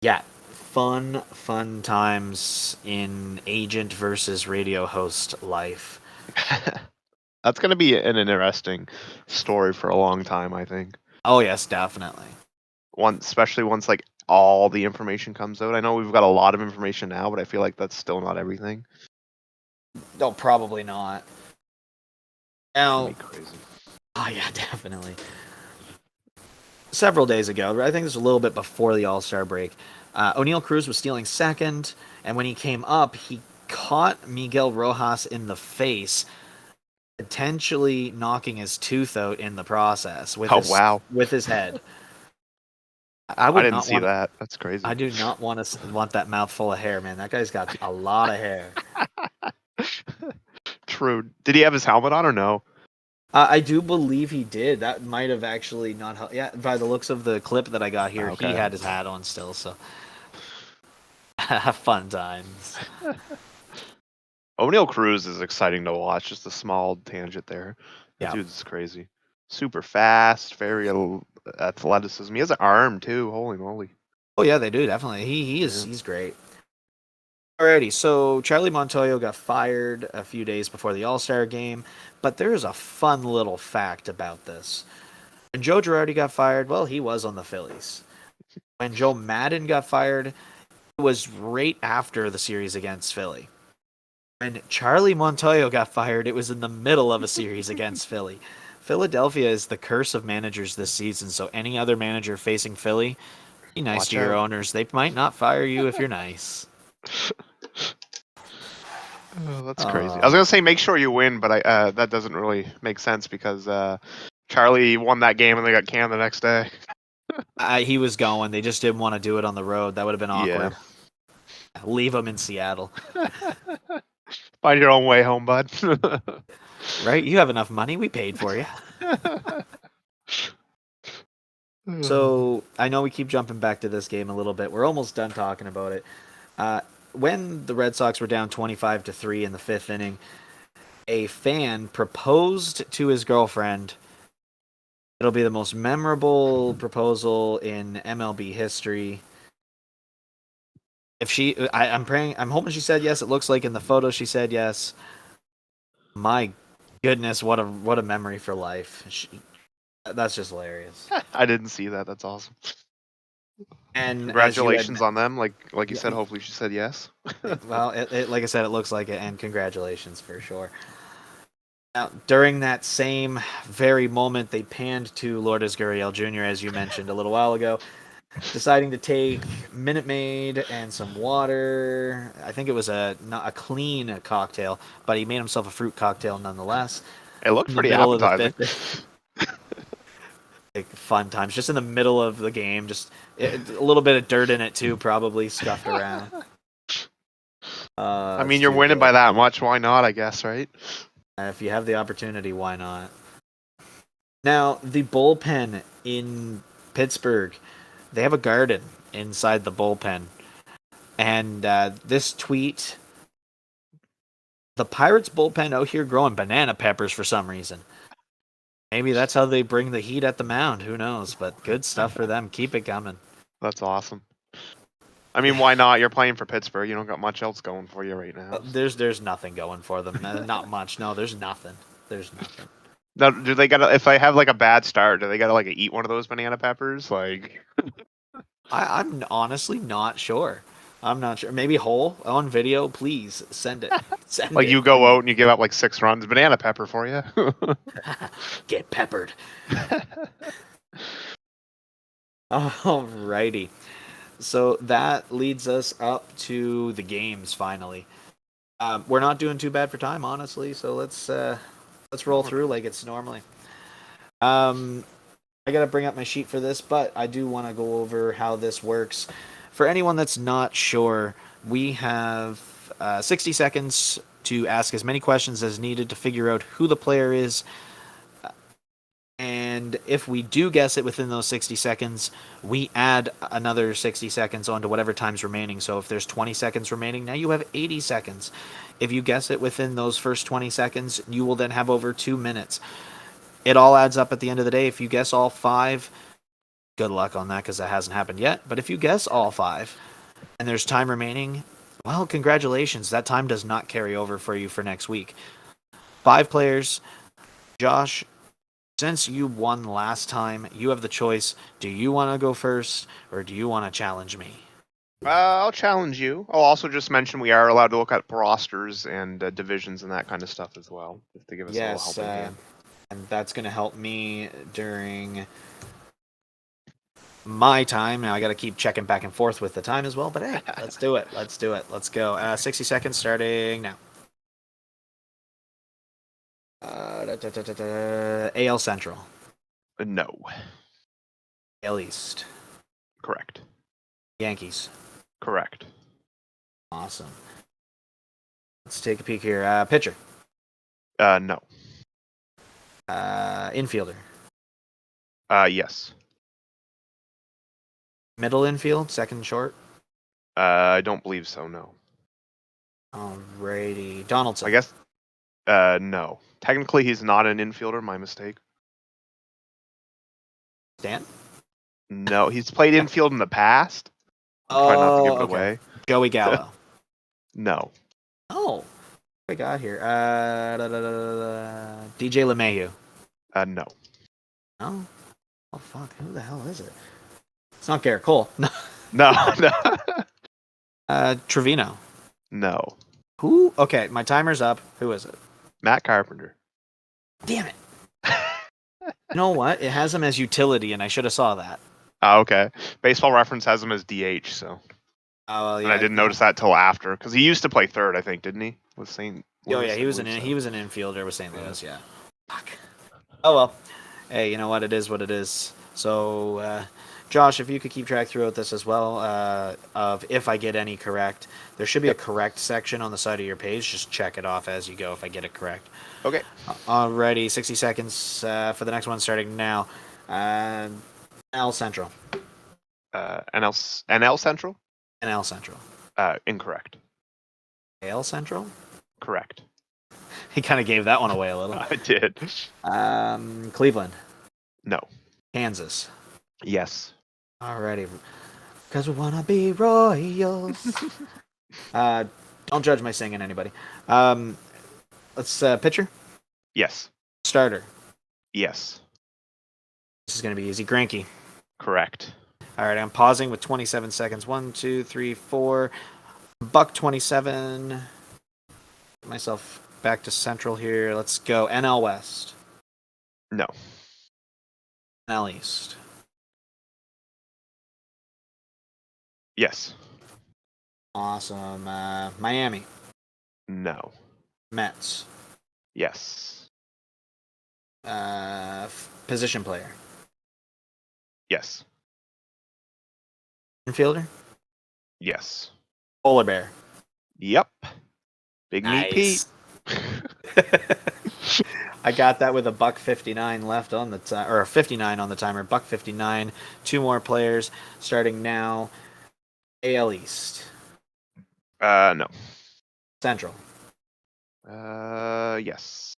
A: yeah, fun times in agent versus radio host life.
B: That's going to be an interesting story for a long time, I think.
A: Oh yes, definitely.
B: Especially once like all the information comes out. I know we've got a lot of information now, but I feel like that's still not everything.
A: No, probably not. Now,
B: crazy.
A: Oh yeah, definitely. Several days ago, I think this was a little bit before the All-Star break, O'Neal Cruz was stealing second, and when he came up, he caught Miguel Rojas in the face, potentially knocking his tooth out in the process with his head. I
B: didn't see that. That's crazy.
A: I do not want that mouth full of hair, man. That guy's got a lot of hair.
B: True. Did he have his helmet on or no?
A: I do believe he did. That might have actually not helped. Yeah, by the looks of the clip that I got here, He had his hat on still. So fun times.
B: O'Neal Cruz is exciting to watch. Just a small tangent there. Yeah, dude's crazy. Super fast, very athleticism. He has an arm too. Holy moly!
A: Oh yeah, they do definitely. He's great. Alrighty, so Charlie Montoyo got fired a few days before the All-Star game, but there's a fun little fact about this. When Joe Girardi got fired, well, he was on the Phillies. When Joe Maddon got fired, it was right after the series against Philly. When Charlie Montoyo got fired, it was in the middle of a series against Philly. Philadelphia is the curse of managers this season, so any other manager facing Philly, be nice to your owners. They might not fire you if you're nice.
B: Oh, that's crazy. I was gonna say make sure you win, but that doesn't really make sense because Charlie won that game and they got canned the next day.
A: He was going. They just didn't want to do it on the road. That would have been awkward. Yeah. Leave him in Seattle.
B: Find your own way home, bud.
A: Right? You have enough money. We paid for you. So I know we keep jumping back to this game a little bit. We're almost done talking about it. When the Red Sox were down 25-3 in the fifth inning, a fan proposed to his girlfriend. It'll be the most memorable proposal in MLB history. If I'm hoping she said yes. It looks like in the photo she said yes. My goodness, what a memory for life. That's just hilarious.
B: I didn't see that. That's awesome.
A: And
B: congratulations on them. Like you said, hopefully she said yes.
A: Well, like I said, it looks like it, and congratulations for sure. Now, during that same very moment, they panned to Lourdes Gurriel Jr., as you mentioned a little while ago, deciding to take Minute Maid and some water. I think it was not a clean cocktail, but he made himself a fruit cocktail nonetheless.
B: It looked pretty appetizing.
A: Fun times, just in the middle of the game, just a little bit of dirt in it too, probably scuffed around.
B: I mean, you're winning by that much. Why not? I guess, right?
A: If you have the opportunity, why not? Now, the bullpen in Pittsburgh, they have a garden inside the bullpen, and this tweet: the Pirates bullpen out here growing banana peppers for some reason. Maybe that's how they bring the heat at the mound. Who knows? But good stuff for them. Keep it coming.
B: That's awesome. I mean, why not? You're playing for Pittsburgh. You don't got much else going for you right now.
A: There's nothing going for them. Not much. No, there's nothing.
B: Now, do they gotta? If I have like a bad start, do they gotta like eat one of those banana peppers? Like,
A: I'm honestly not sure. I'm not sure. Maybe whole on video, please send it.
B: You go out and you give up like 6 runs, banana pepper for you.
A: Get peppered. Alrighty. So that leads us up to the games finally. We're not doing too bad for time, honestly. So let's roll through like it's normally. I gotta bring up my sheet for this, but I do want to go over how this works. For anyone that's not sure, we have 60 seconds to ask as many questions as needed to figure out who the player is. And And if we do guess it within those 60 seconds, we add another 60 seconds onto whatever time's remaining. So if there's 20 seconds remaining, now you have 80 seconds. If you guess it within those first 20 seconds, you will then have over 2 minutes. It all adds up at the end of the day. If you guess all 5, good luck on that because that hasn't happened yet. But if you guess all 5 and there's time remaining, well, congratulations. That time does not carry over for you for next week. 5 players. Josh, since you won last time, you have the choice. Do you want to go first or do you want to challenge me?
B: I'll challenge you. I'll also just mention we are allowed to look at rosters and divisions and that kind of stuff as well, just to give us a little helping hand.
A: And that's going to help me during my time. Now I got to keep checking back and forth with the time as well, but hey, let's do it. Let's do it. Let's go. 60 seconds starting now. AL Central.
B: No.
A: AL East.
B: Correct.
A: Yankees.
B: Correct.
A: Awesome. Let's take a peek here. Pitcher.
B: No.
A: Infielder.
B: Yes.
A: Middle infield, second short.
B: I don't believe so, no.
A: Alrighty. Donaldson.
B: I guess, no. Technically, he's not an infielder, my mistake.
A: Stanton?
B: No, he's played infield in the past. Try not to give it away.
A: Joey Gallo.
B: No.
A: Oh. What we got here? DJ LeMahieu.
B: No.
A: No? Oh, fuck. Who the hell is it? It's not Garrett Cole.
B: No, no.
A: Trevino.
B: No.
A: Who? Okay, my timer's up. Who is it?
B: Matt Carpenter.
A: Damn it. You know what? It has him as utility, and I should have saw that.
B: Oh, okay. Baseball Reference has him as DH, so.
A: Oh, well, yeah.
B: And I didn't notice that till after, because he used to play third, I think, didn't he? With St. Louis.
A: Oh, yeah, he was an infielder with St. Louis, yeah. Fuck. Oh, well. Hey, you know what? It is what it is. So, Josh, if you could keep track throughout this as well, of if I get any correct. There should be a correct section on the side of your page. Just check it off as you go if I get it correct.
B: Okay.
A: Alrighty, 60 seconds for the next one starting now. NL Central.
B: NL Central?
A: NL Central.
B: Incorrect.
A: AL Central?
B: Correct.
A: He kind of gave that one away a little.
B: I did.
A: Cleveland.
B: No.
A: Kansas.
B: Yes.
A: Alrighty. Because we want to be Royals. Don't judge my singing, anybody. Let's pitcher.
B: Yes.
A: Starter.
B: Yes.
A: This is going to be easy. Greinke.
B: Correct.
A: All right, I'm pausing with 27 seconds. 1, 2, 3, 4. Buck 27. Get myself back to Central here. Let's go. NL West.
B: No.
A: NL East.
B: Yes.
A: Awesome. Miami.
B: No.
A: Mets.
B: Yes.
A: Position player.
B: Yes.
A: Infielder.
B: Yes.
A: Polar bear.
B: Yep. Big Meat Pete.
A: I got that with a $1.59 left on the time, or a 59 on the timer. $1.59. 2 more players starting now. AL East.
B: No.
A: Central.
B: Yes.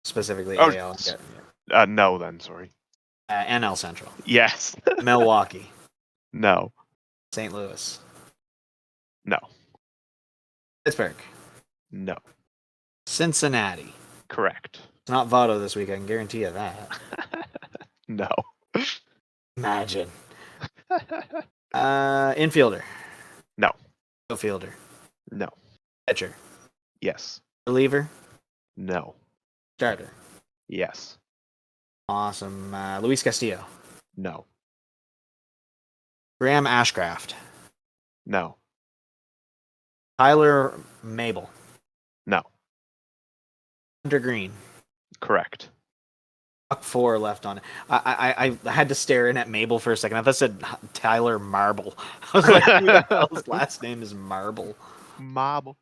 A: Specifically
B: Oh,
A: AL.
B: no then, sorry.
A: NL Central.
B: Yes.
A: Milwaukee.
B: No.
A: St. Louis.
B: No.
A: Pittsburgh.
B: No.
A: Cincinnati.
B: Correct.
A: It's not Votto this week, I can guarantee you that.
B: No.
A: Imagine. Infielder.
B: No.
A: Outfielder.
B: No.
A: Pitcher.
B: Yes.
A: Reliever.
B: No.
A: Starter.
B: Yes.
A: Awesome. Luis Castillo.
B: No.
A: Graham Ashcraft.
B: No.
A: Tyler Mabel.
B: No.
A: Hunter Green.
B: Correct.
A: Buck 4 left on it. I had to stare in at Mabel for a second. I thought it said Tyler Marble. I was like, who the hell's last name is Marble?
B: Marble.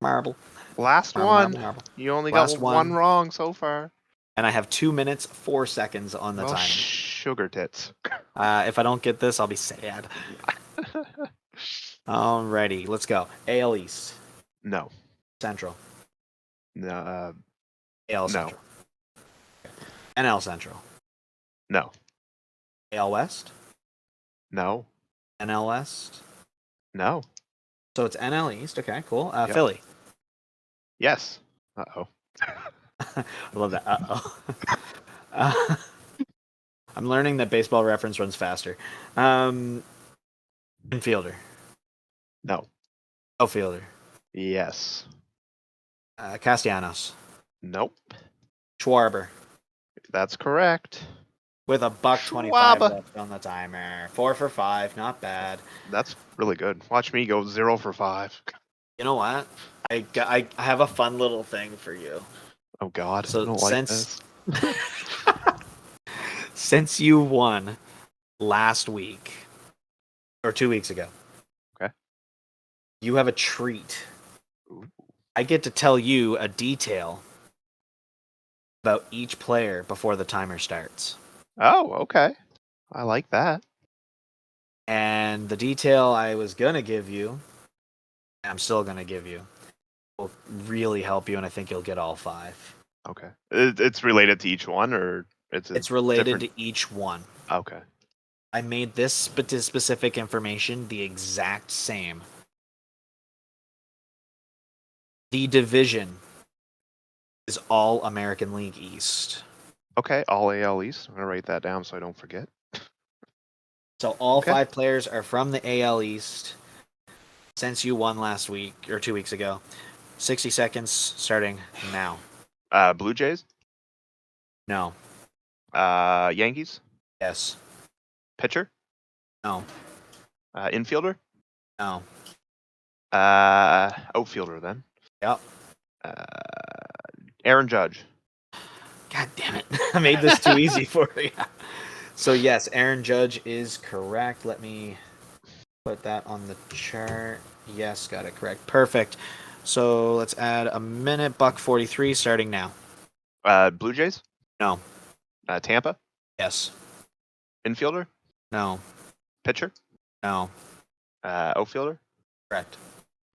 A: Marble.
B: Last
A: Marble,
B: one.
A: Marble.
B: You only
A: Last
B: got one wrong so far.
A: And I have 2 minutes, 4 seconds on the
B: Well,
A: timer.
B: sugar tits.
A: If I don't get this, I'll be sad. Alrighty, let's go. AL East.
B: No.
A: Central.
B: No.
A: AL
B: No.
A: Central. NL Central.
B: No.
A: AL West.
B: No.
A: NL West.
B: No.
A: So it's NL East. Okay, cool.
B: Yep.
A: Philly.
B: Yes. Uh-oh.
A: I love that. Uh-oh. I'm learning that Baseball Reference runs faster. Infielder.
B: No.
A: Outfielder.
B: Yes.
A: Castellanos.
B: Nope.
A: Schwarber.
B: That's correct.
A: With a $1.25
B: Schwab.
A: left on the timer. 4 for 5. Not bad.
B: That's really good. Watch me go 0 for 5.
A: You know what? I have a fun little thing for you.
B: Oh God,
A: So
B: I don't like this.
A: Since you won last week or 2 weeks ago,
B: Okay.
A: you have a treat.
B: Ooh.
A: I get to tell you a detail about each player before the timer starts.
B: Oh, okay. I like that.
A: And the detail I was gonna give you, I'm still gonna give you, will really help you, and I think you'll get all 5.
B: Okay. It's related to each one, or
A: It's related
B: different...
A: to each one.
B: Okay.
A: I made this specific information the exact same. The division is all American League East.
B: Okay, all AL East. I'm gonna write that down so I don't forget.
A: So all
B: Okay.
A: 5 players are from the AL East since you won last week or 2 weeks ago. 60 seconds starting now.
B: Blue Jays?
A: No.
B: Yankees?
A: Yes.
B: Pitcher?
A: No.
B: Infielder?
A: No.
B: Outfielder then.
A: Yep.
B: Aaron Judge.
A: God damn it. I made this too easy for you. So yes, Aaron Judge is correct. Let me put that on the chart. Yes, got it correct. Perfect. So let's add a minute, $1:43 starting now.
B: Blue Jays?
A: No.
B: Tampa?
A: Yes.
B: Infielder?
A: No.
B: Pitcher?
A: No.
B: Outfielder?
A: Correct.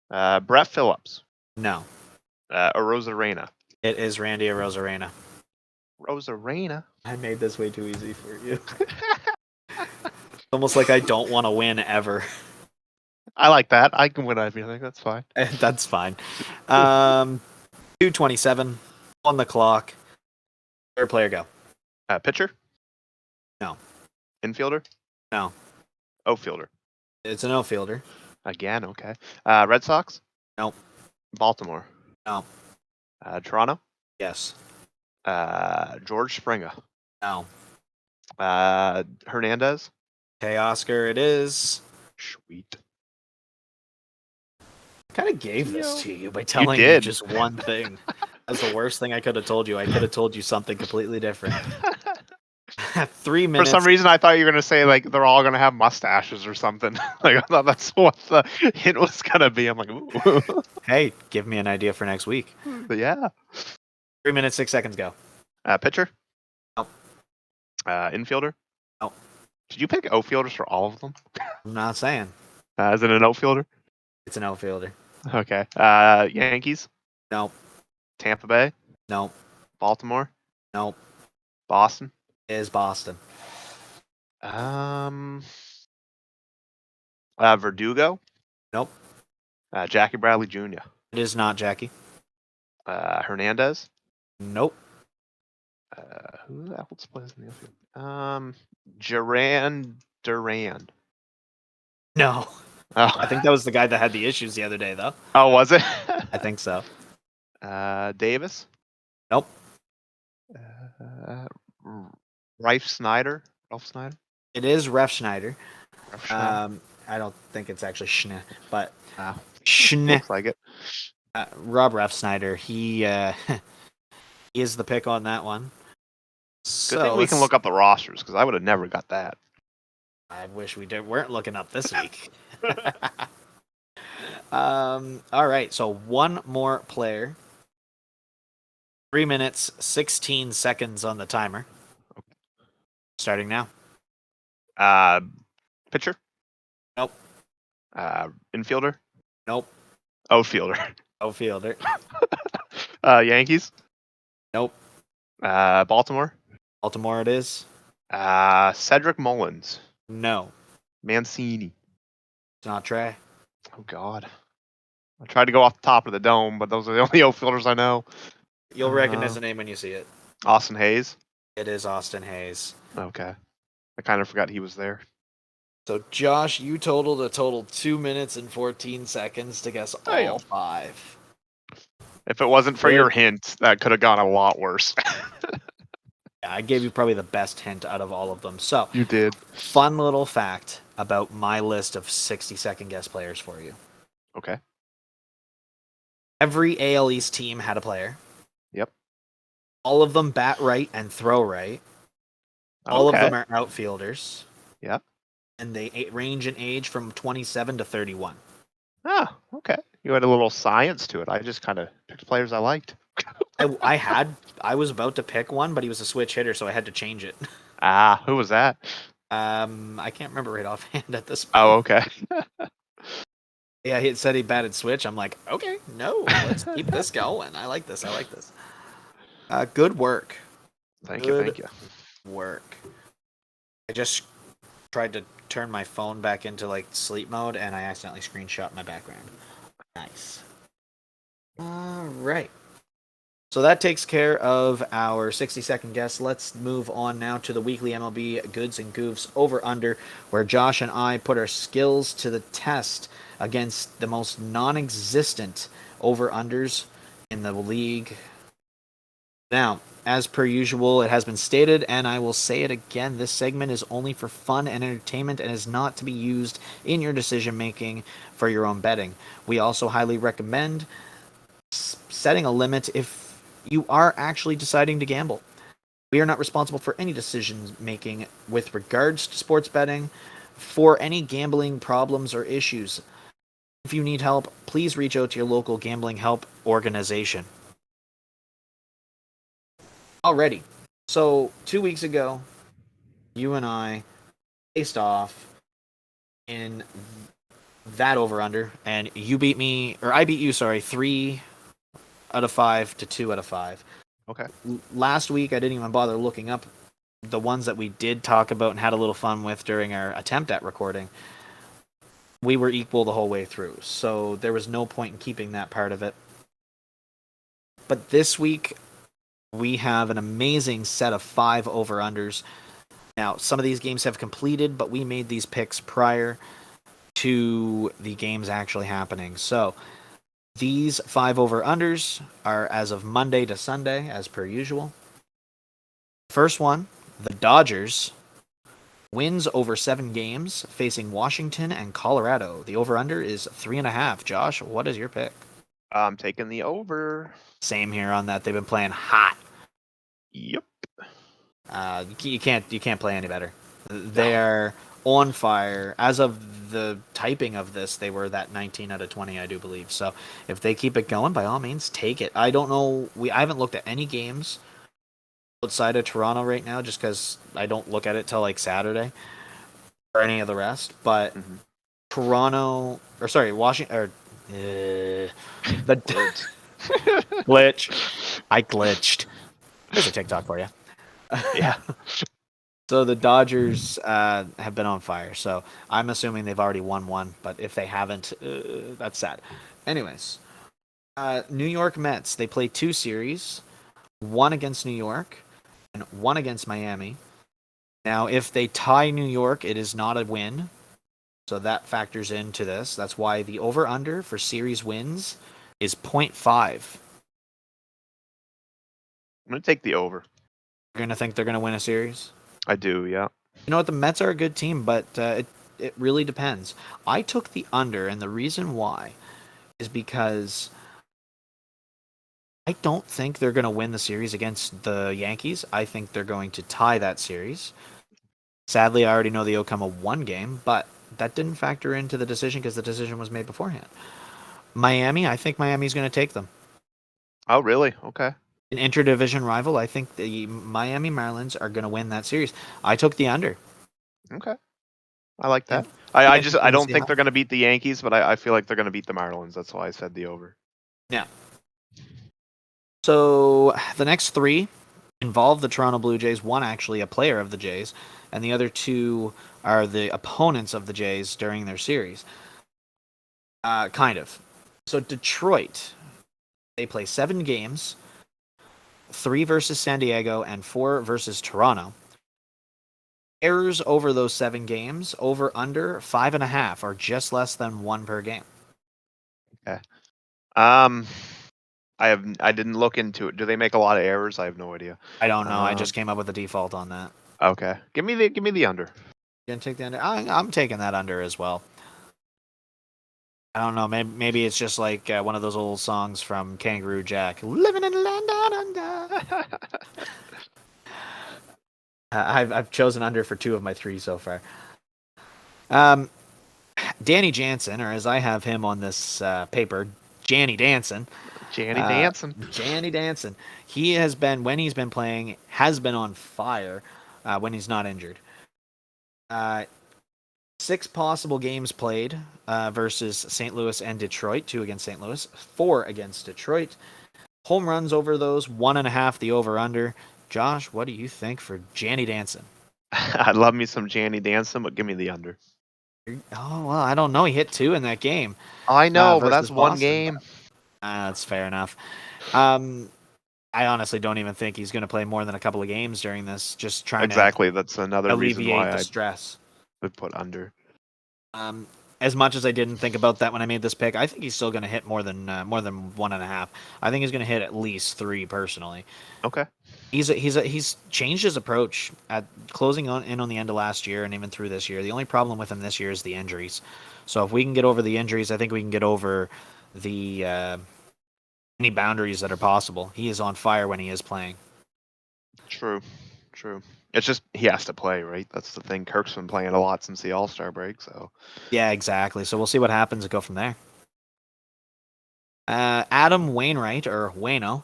B: Brett Phillips?
A: No.
B: Arozarena?
A: It is Randy Arozarena.
B: Rosarena?
A: I made this way too easy for you. It's almost like I don't want to win ever.
B: I like that. I can win everything. That's fine.
A: That's fine. 2:27 on the clock. Third player go.
B: Pitcher?
A: No.
B: Infielder?
A: No.
B: Outfielder?
A: It's an outfielder.
B: Again, okay. Red Sox?
A: Nope.
B: Baltimore?
A: No.
B: Toronto?
A: Yes.
B: George Springer?
A: No.
B: Hernandez?
A: Okay, Oscar, it is.
B: Sweet.
A: I kind of gave
B: Yo.
A: this to you by telling you
B: did.
A: just one thing. That's the worst thing I could have told you. I could have told you something completely different. 3
B: For
A: minutes.
B: some reason, I thought you were gonna say like they're all gonna have mustaches or something. Like I thought that's what the hint was gonna be. I'm like, ooh.
A: Hey, give me an idea for next week.
B: But yeah.
A: 3 minutes, 6 seconds, go.
B: Pitcher?
A: Nope.
B: Infielder?
A: Nope.
B: Did you pick outfielders for all of them?
A: I'm not saying.
B: Is it an outfielder?
A: It's an outfielder.
B: Okay. Yankees?
A: Nope.
B: Tampa Bay?
A: Nope.
B: Baltimore?
A: Nope.
B: Boston?
A: It is Boston.
B: Verdugo?
A: Nope.
B: Jackie Bradley Jr.
A: It is not Jackie.
B: Hernandez?
A: Nope.
B: Who else plays in the outfield? Duran.
A: No.
B: Oh.
A: I think that was the guy that had the issues the other day, though.
B: Oh, was it?
A: I think so.
B: Davis?
A: Nope.
B: Ralph Snyder?
A: It is Ref Schneider.
B: Ralph Schneider?
A: I don't think it's actually Schne, but
B: Schne. Looks like it.
A: Rob Ref Snyder. He is the pick on that one.
B: Good thing we can look up the rosters because I would have never got that.
A: I wish we weren't looking up this week. All right, so one more player 3 minutes, 16 seconds on the timer. Starting now.
B: Pitcher?
A: Nope.
B: Infielder?
A: Nope.
B: Outfielder?
A: Outfielder.
B: Yankees?
A: Nope.
B: Baltimore?
A: Baltimore it is.
B: Cedric Mullins?
A: No.
B: Mancini?
A: It's not Trey.
B: Oh, God. I tried to go off the top of the dome, but those are the only outfielders I know.
A: You'll recognize the name when you see it.
B: Austin Hayes?
A: It is Austin Hayes.
B: Okay. I kind of forgot he was there.
A: So, Josh, you totaled a total 2 minutes and 14 seconds to guess all 5.
B: If it wasn't for
A: Good.
B: your hint, that could have gone a lot worse.
A: Yeah, I gave you probably the best hint out of all of them. So,
B: You did.
A: fun little fact about my list of 60-second guess players for you.
B: Okay.
A: Every AL East team had a player.
B: Yep.
A: All of them bat right and throw right. All of them are outfielders.
B: Yep.
A: And they range in age from 27 to 31.
B: Ah, okay. You had a little science to it. I just kind of picked players I liked.
A: I was about to pick one, but he was a switch hitter, so I had to change it.
B: Ah, who was that?
A: I can't remember right offhand at this point.
B: Oh, okay.
A: Yeah, he said he batted switch. I'm like, okay, no, let's keep this going. I like this. Good work.
B: Thank you.
A: Work. I just tried to turn my phone back into like sleep mode, and I accidentally screenshot my background. Nice. All right. So that takes care of our 60-second guess. Let's move on now to the weekly MLB Goods and Goofs over-under, where Josh and I put our skills to the test against the most non-existent over-unders in the league. Now, as per usual, it has been stated, and I will say it again, this segment is only for fun and entertainment and is not to be used in your decision-making for your own betting. We also highly recommend setting a limit if you are actually deciding to gamble. We are not responsible for any decision making with regards to sports betting for any gambling problems or issues. If you need help, please reach out to your local gambling help organization. Alrighty. So 2 weeks ago, you and I faced off in that over under, and you beat me, or I beat you, sorry, 3 out of 5 to 2 out of 5.
B: Okay.
A: Last week, I didn't even bother looking up the ones that we did talk about and had a little fun with during our attempt at recording. We were equal the whole way through, so there was no point in keeping that part of it. But this week, we have an amazing set of 5 over-unders. Now, some of these games have completed, but we made these picks prior to the games actually happening. So, these 5 over-unders are as of Monday to Sunday, as per usual. First one, the Dodgers wins over 7 games facing Washington and Colorado. The over-under is 3.5. Josh, what is your pick?
B: I'm taking the over.
A: Same here on that. They've been playing hot.
B: Yep.
A: You can't play any better. They are on fire. As of the typing of this, they were that 19 out of 20, I do believe. So if they keep it going, by all means, take it. I don't know. I haven't looked at any games outside of Toronto right now, just because I don't look at it till like Saturday or any of the rest. But Washington, or the glitch. I glitched. There's a TikTok for you.
B: Yeah.
A: So the Dodgers have been on fire. So I'm assuming they've already won one, but if they haven't, that's sad. Anyways, New York Mets, they play 2 series, one against New York and one against Miami. Now, if they tie New York, it is not a win. So that factors into this. That's why the over-under for series wins is 0.5.
B: I'm going to take the over.
A: You're going to think they're going to win a series?
B: I do, yeah.
A: You know what? The Mets are a good team, but it really depends. I took the under, and the reason why is because I don't think they're going to win the series against the Yankees. I think they're going to tie that series. Sadly, I already know the outcome of one game, but that didn't factor into the decision because the decision was made beforehand. Miami, I think Miami's going to take them.
B: Oh, really? Okay.
A: an interdivision rival. I think the Miami Marlins are going to win that series. I took the under.
B: Okay. I like that.
A: Yeah.
B: I don't think they're going to beat the Yankees, but I feel like they're going to beat the Marlins. That's why I said the over.
A: Yeah. So the next three involve the Toronto Blue Jays. One actually a player of the Jays, and the other two are the opponents of the Jays during their series. Kind of. So Detroit, they play 7 games, 3 versus San Diego and 4 versus Toronto. Errors over those 7 games, over under 5.5, or just less than 1 per game.
B: Okay. I didn't look into it. Do they make a lot of errors? I have no idea.
A: I don't know. I just came up with a default on that.
B: Okay. Give me the under.
A: You gonna take the under? I'm taking that under as well. I don't know. Maybe it's just like one of those old songs from Kangaroo Jack, "Living in a land down under." I've chosen under for 2 of my 3 so far. Danny Jansen, or as I have him on this paper, Janny Danson.
B: Janny
A: Danson. He has been, when he's been playing, has been on fire when he's not injured. 6 possible games played versus St. Louis and Detroit. 2 against St. Louis, 4 against Detroit. Home runs over those, 1.5 the over-under. Josh, what do you think for Janny Danson?
B: I love me some Janny Danson, but give me the under.
A: Oh, well, I don't know. He hit 2 in that game.
B: I know, but
A: versus
B: that's one
A: Boston.
B: game.
A: That's fair enough. I honestly don't even think he's going to play more than a couple of games during this. Just trying
B: to that's another reason
A: alleviate
B: why
A: the
B: I
A: stress.
B: would put under.
A: As much as I didn't think about that when I made this pick, I think he's still going to hit more than 1.5. I think he's going to hit at least 3 personally.
B: Okay.
A: He's changed his approach at closing in on the end of last year and even through this year. The only problem with him this year is the injuries. So if we can get over the injuries, I think we can get over the any boundaries that are possible. He is on fire when he is playing.
B: True. It's just he has to play, right? That's the thing. Kirk's been playing a lot since the All-Star break, so.
A: Yeah, exactly. So we'll see what happens and go from there. Adam Wainwright, or Waino,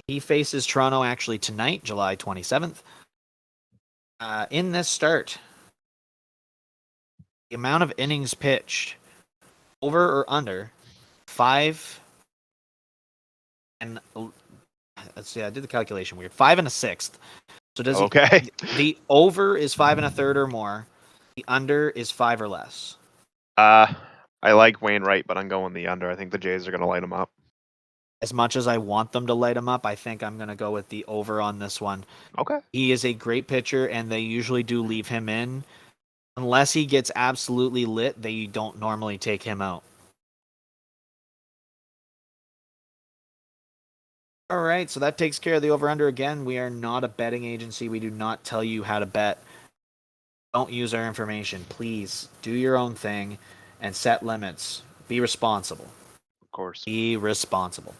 A: he faces Toronto actually tonight, July 27th. In this start, the amount of innings pitched, over or under 5 and let's see, I did the calculation weird. 5 1/6. So does
B: okay.
A: The over is 5 1/3 or more. The under is 5 or less.
B: I like Wainwright, but I'm going the under. I think the Jays are going to light him up.
A: As much as I want them to light him up, I think I'm going to go with the over on this one.
B: Okay.
A: He is a great pitcher, and they usually do leave him in. Unless he gets absolutely lit, they don't normally take him out. All right, so that takes care of the over-under. Again, we are not a betting agency. We do not tell you how to bet. Don't use our information. Please do your own thing and set limits. Be responsible.
B: Of course.
A: Be responsible.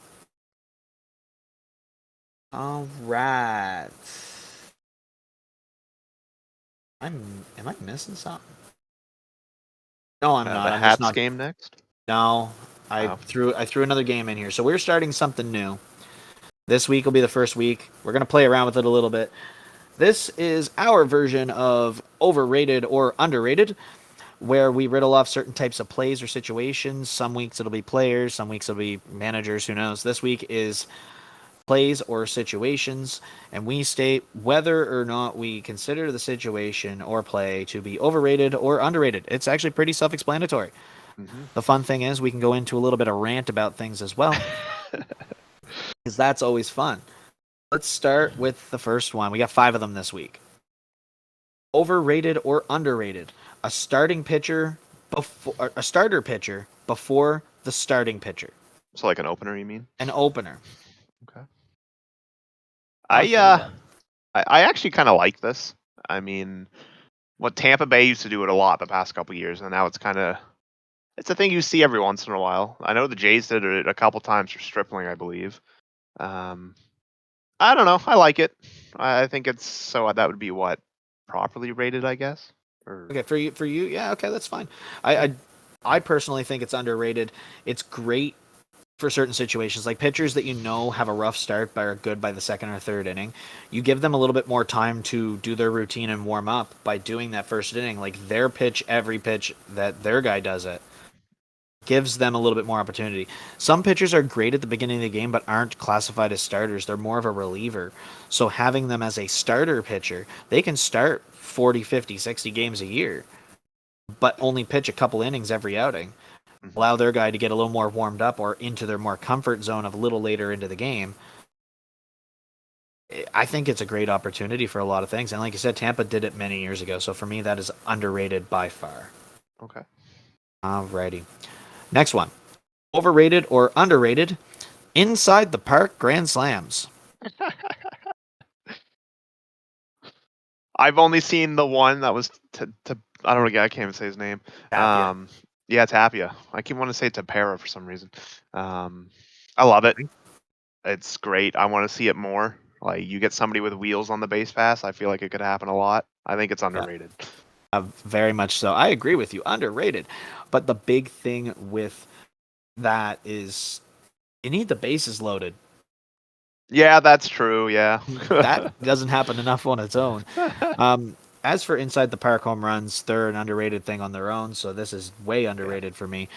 A: All right. Am I missing something? No, I'm not.
B: The Hats game next?
A: No, I threw another game in here. So we're starting something new. This week will be the first week. We're going to play around with it a little bit. This is our version of overrated or underrated, where we riddle off certain types of plays or situations. Some weeks it'll be players, some weeks it'll be managers, who knows. This week is plays or situations, and we state whether or not we consider the situation or play to be overrated or underrated. It's actually pretty self-explanatory. Mm-hmm. The fun thing is we can go into a little bit of rant about things as well, because that's always fun. Let's start with the first one. We got 5 of them this week. Overrated or underrated? A starter pitcher before the starting pitcher.
B: So like an opener, you mean?
A: An opener.
B: Okay. I actually kind of like this. I mean, what Tampa Bay used to do it a lot the past couple of years, and now it's a thing you see every once in a while. I know the Jays did it a couple times for Stripling, I believe. I don't know. I like it. I think that would be what, properly rated, I guess.
A: Okay, for you, yeah, okay, that's fine. I personally think it's underrated. It's great for certain situations, like pitchers that have a rough start but are good by the second or third inning. You give them a little bit more time to do their routine and warm up by doing that first inning. Like their pitch, every pitch that their guy does it gives them a little bit more opportunity. Some pitchers are great at the beginning of the game but aren't classified as starters. They're more of a reliever. So having them as a starter pitcher, they can start 40, 50, 60 games a year, but only pitch a couple innings every outing. Allow their guy to get a little more warmed up or into their more comfort zone of a little later into the game. I think it's a great opportunity for a lot of things. And like you said, Tampa did it many years ago. So for me, that is underrated by far.
B: Okay.
A: Alrighty. Next one. Overrated or underrated? Inside the Park Grand Slams.
B: I've only seen the one that was I don't know. I can't even say his name.
A: Tapia.
B: Yeah, Tapia. I keep wanting to say Tapera for some reason. I love it. It's great. I want to see it more. Like you get somebody with wheels on the base pass. I feel like it could happen a lot. I think it's underrated.
A: Very much so. I agree with you. Underrated. But the big thing with that is you need the bases loaded.
B: Yeah, that's true. Yeah.
A: That doesn't happen enough on its own. As for inside the park home runs, they're an underrated thing on their own, so this is way underrated for me.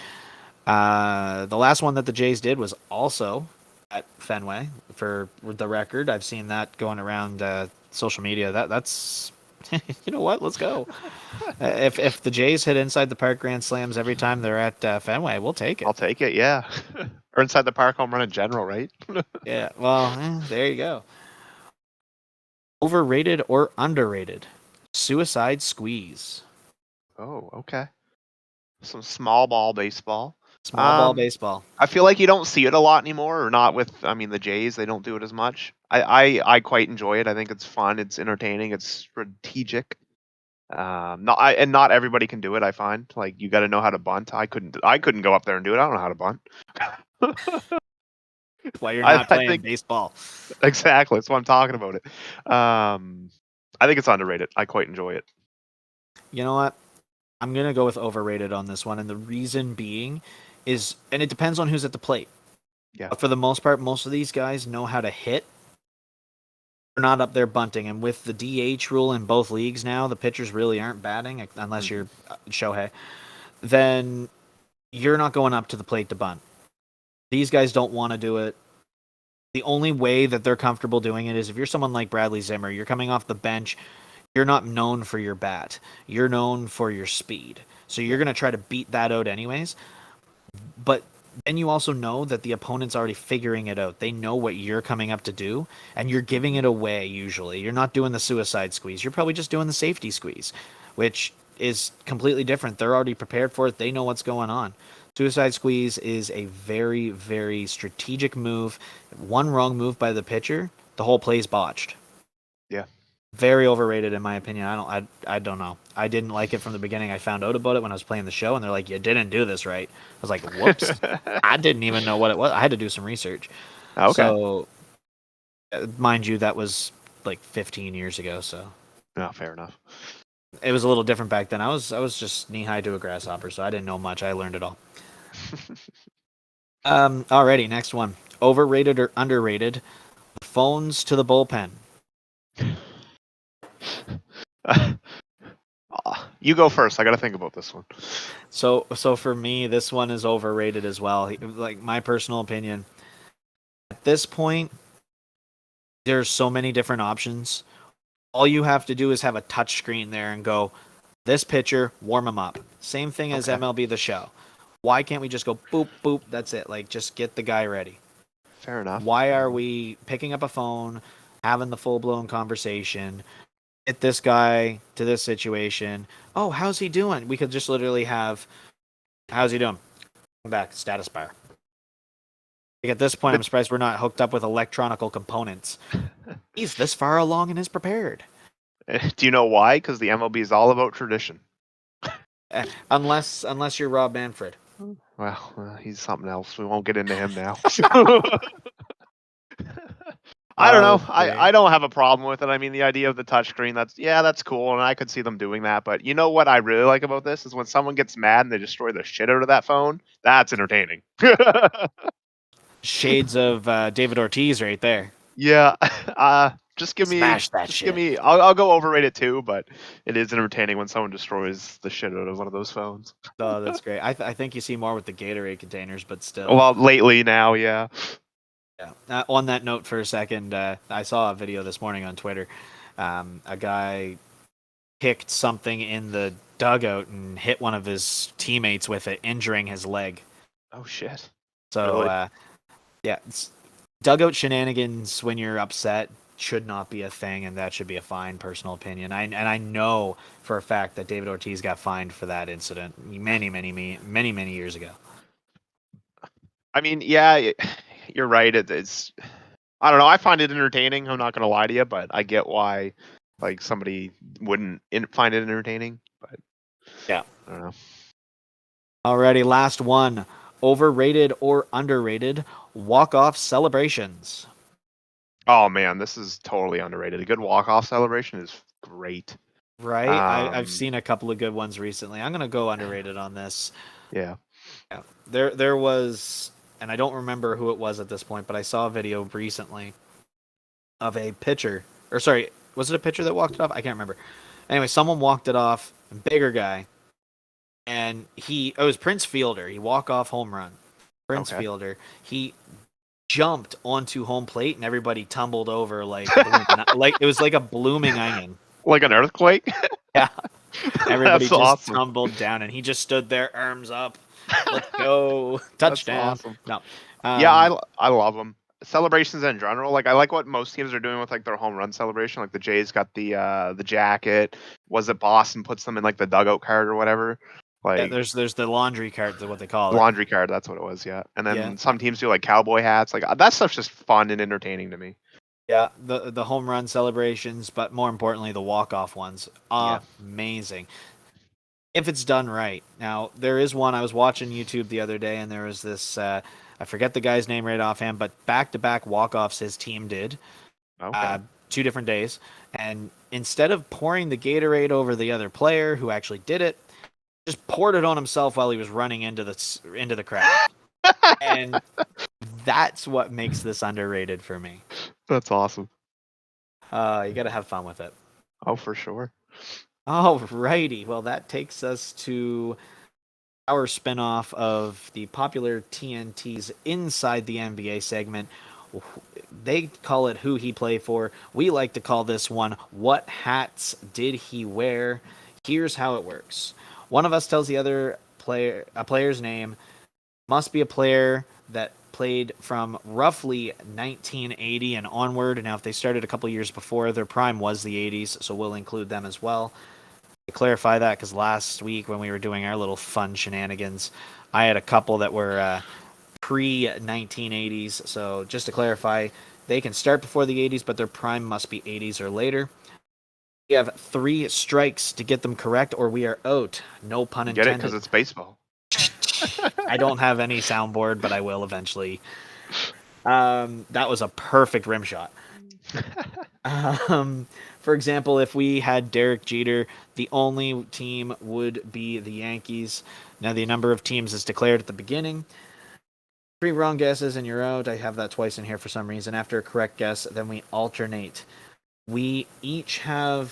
A: The last one that the Jays did was also at Fenway. For the record, I've seen that going around social media. That's you know what? Let's go. If the Jays hit inside the park grand slams every time they're at Fenway, we'll take it.
B: I'll take it. Yeah. Or inside the park home run in general, right?
A: Yeah. Well, there you go. Overrated or underrated? Suicide squeeze.
B: Oh, okay. Some small ball baseball.
A: Small ball baseball.
B: I feel like you don't see it a lot anymore, or not with. I mean, the Jays, they don't do it as much. I quite enjoy it. I think it's fun. It's entertaining. It's strategic. Not everybody can do it. I find like you got to know how to bunt. I couldn't go up there and do it. I don't know how to bunt.
A: Why you're not playing
B: think,
A: baseball?
B: Exactly. That's why I'm talking about it. I think it's underrated. I quite enjoy it.
A: You know what? I'm gonna go with overrated on this one, and the reason being is, and it depends on who's at the plate.
B: Yeah.
A: But for the most part, most of these guys know how to hit. They're not up there bunting, and with the DH rule in both leagues now, the pitchers really aren't batting unless you're Shohei. Then you're not going up to the plate to bunt. These guys don't want to do it. The only way that they're comfortable doing it is if you're someone like Bradley Zimmer, you're coming off the bench, you're not known for your bat. You're known for your speed. So you're going to try to beat that out anyways. But then you also know that the opponent's already figuring it out. They know what you're coming up to do, and you're giving it away usually. You're not doing the suicide squeeze. You're probably just doing the safety squeeze, which is completely different. They're already prepared for it. They know what's going on. Suicide squeeze is a very, very strategic move. One wrong move by the pitcher, the whole play's botched.
B: Yeah.
A: Very overrated in my opinion. I don't know. I didn't like it from the beginning. I found out about it when I was playing the show, and they're like, "You didn't do this right." I was like, "Whoops!" I didn't even know what it was. I had to do some research.
B: Okay.
A: So, mind you, that was like 15 years ago. So,
B: no, fair enough.
A: It was a little different back then. I was just knee high to a grasshopper, so I didn't know much. I learned it all. Alrighty, next one. Overrated or underrated? Phones to the bullpen.
B: You go first. I got to think about this one.
A: So for me, this one is overrated as well. Like my personal opinion. At this point, there's so many different options. All you have to do is have a touch screen there and go, this pitcher, warm him up. Same thing as MLB The Show. Why can't we just go boop, boop, that's it? Like, just get the guy ready.
B: Fair enough.
A: Why are we picking up a phone, having the full-blown conversation, get this guy to this situation? Oh, how's he doing? We could just literally have, how's he doing? Come back, status bar. Like at this point, I'm surprised we're not hooked up with electronical components. He's this far along and is prepared.
B: Do you know why? Because the MLB is all about tradition.
A: Unless you're Rob Manfred.
B: Well, he's something else. We won't get into him now. I don't know. I don't have a problem with it. I mean, the idea of the touchscreen, that's cool, and I could see them doing that. But you know what I really like about this is when someone gets mad and they destroy the shit out of that phone. That's entertaining.
A: Shades of David Ortiz right there.
B: Yeah. Just give
A: Smash
B: me.
A: that
B: Just
A: shit.
B: give me. I'll go overrated too, but it is entertaining when someone destroys the shit out of one of those phones.
A: Oh, that's great. I think you see more with the Gatorade containers, but still.
B: Well, lately now, yeah.
A: Yeah. On that note, for a second, I saw a video this morning on Twitter. A guy kicked something in the dugout and hit one of his teammates with it, injuring his leg.
B: Oh shit.
A: So,
B: Really?
A: yeah, dugout shenanigans when you're upset should not be a thing, and that should be a fine. Personal opinion. I know for a fact that David Ortiz got fined for that incident many years ago.
B: I mean, yeah, you're right. It's. I don't know. I find it entertaining. I'm not gonna lie to you, but I get why, like, somebody wouldn't find it entertaining. But
A: Yeah.
B: I don't know.
A: Alrighty, last one. Overrated or underrated walk-off celebrations.
B: Oh man, this is totally underrated. A good walk-off celebration is great.
A: Right? I've seen a couple of good ones recently. I'm gonna go underrated on this.
B: Yeah.
A: Yeah. There was, and I don't remember who it was at this point, but I saw a video recently of a pitcher, or sorry, was it a pitcher that walked it off? I can't remember. Anyway, someone walked it off, bigger guy, and it was Prince Fielder. He walk off home run. Prince
B: Okay.
A: Fielder. He jumped onto home plate and everybody tumbled over like it was like a blooming onion.
B: Like an earthquake?
A: Yeah. Everybody
B: That's
A: just
B: awesome.
A: tumbled down and he just stood there, arms up. Let's go. Touchdown.
B: Awesome.
A: No.
B: Yeah, I love them. Celebrations in general, like I like what most teams are doing with like their home run celebration. Like the Jays got the jacket. Was it Boston puts them in like the dugout card or whatever? Like
A: yeah, there's the laundry cart, what they call it.
B: laundry card, that's what it was, yeah. And then
A: Yeah.
B: some teams do like cowboy hats. Like that stuff's just fun and entertaining to me.
A: Yeah, the home run celebrations, but more importantly, the walk-off ones.
B: Yeah.
A: Amazing. If it's done right. Now, there is one I was watching YouTube the other day, and there was this, I forget the guy's name right offhand, but back-to-back walk-offs his team did.
B: Okay.
A: 2 different days. And instead of pouring the Gatorade over the other player who actually did it, just poured it on himself while he was running into the crowd. And that's what makes this underrated for me.
B: That's awesome.
A: You got to have fun with it.
B: Oh, for sure.
A: Alrighty. Well, that takes us to our spinoff of the popular TNT's Inside the NBA segment. They call it Who He Play For. We like to call this one What Hats Did He Wear? Here's how it works. One of us tells the other a player's name. Must be a player that played from roughly 1980 and onward. Now, if they started a couple years before, their prime was the 80s, so we'll include them as well. To clarify that, because last week when we were doing our little fun shenanigans, I had a couple that were pre-1980s. So just to clarify, they can start before the 80s, but their prime must be 80s or later. We have 3 strikes to get them correct, or we are out. No pun intended.
B: Get it? Because it's baseball.
A: I don't have any soundboard, but I will eventually. That was a perfect rim shot. For example, if we had Derek Jeter, the only team would be the Yankees. Now, the number of teams is declared at the beginning. 3 wrong guesses and you're out. I have that twice in here for some reason. After a correct guess, then we alternate. We each have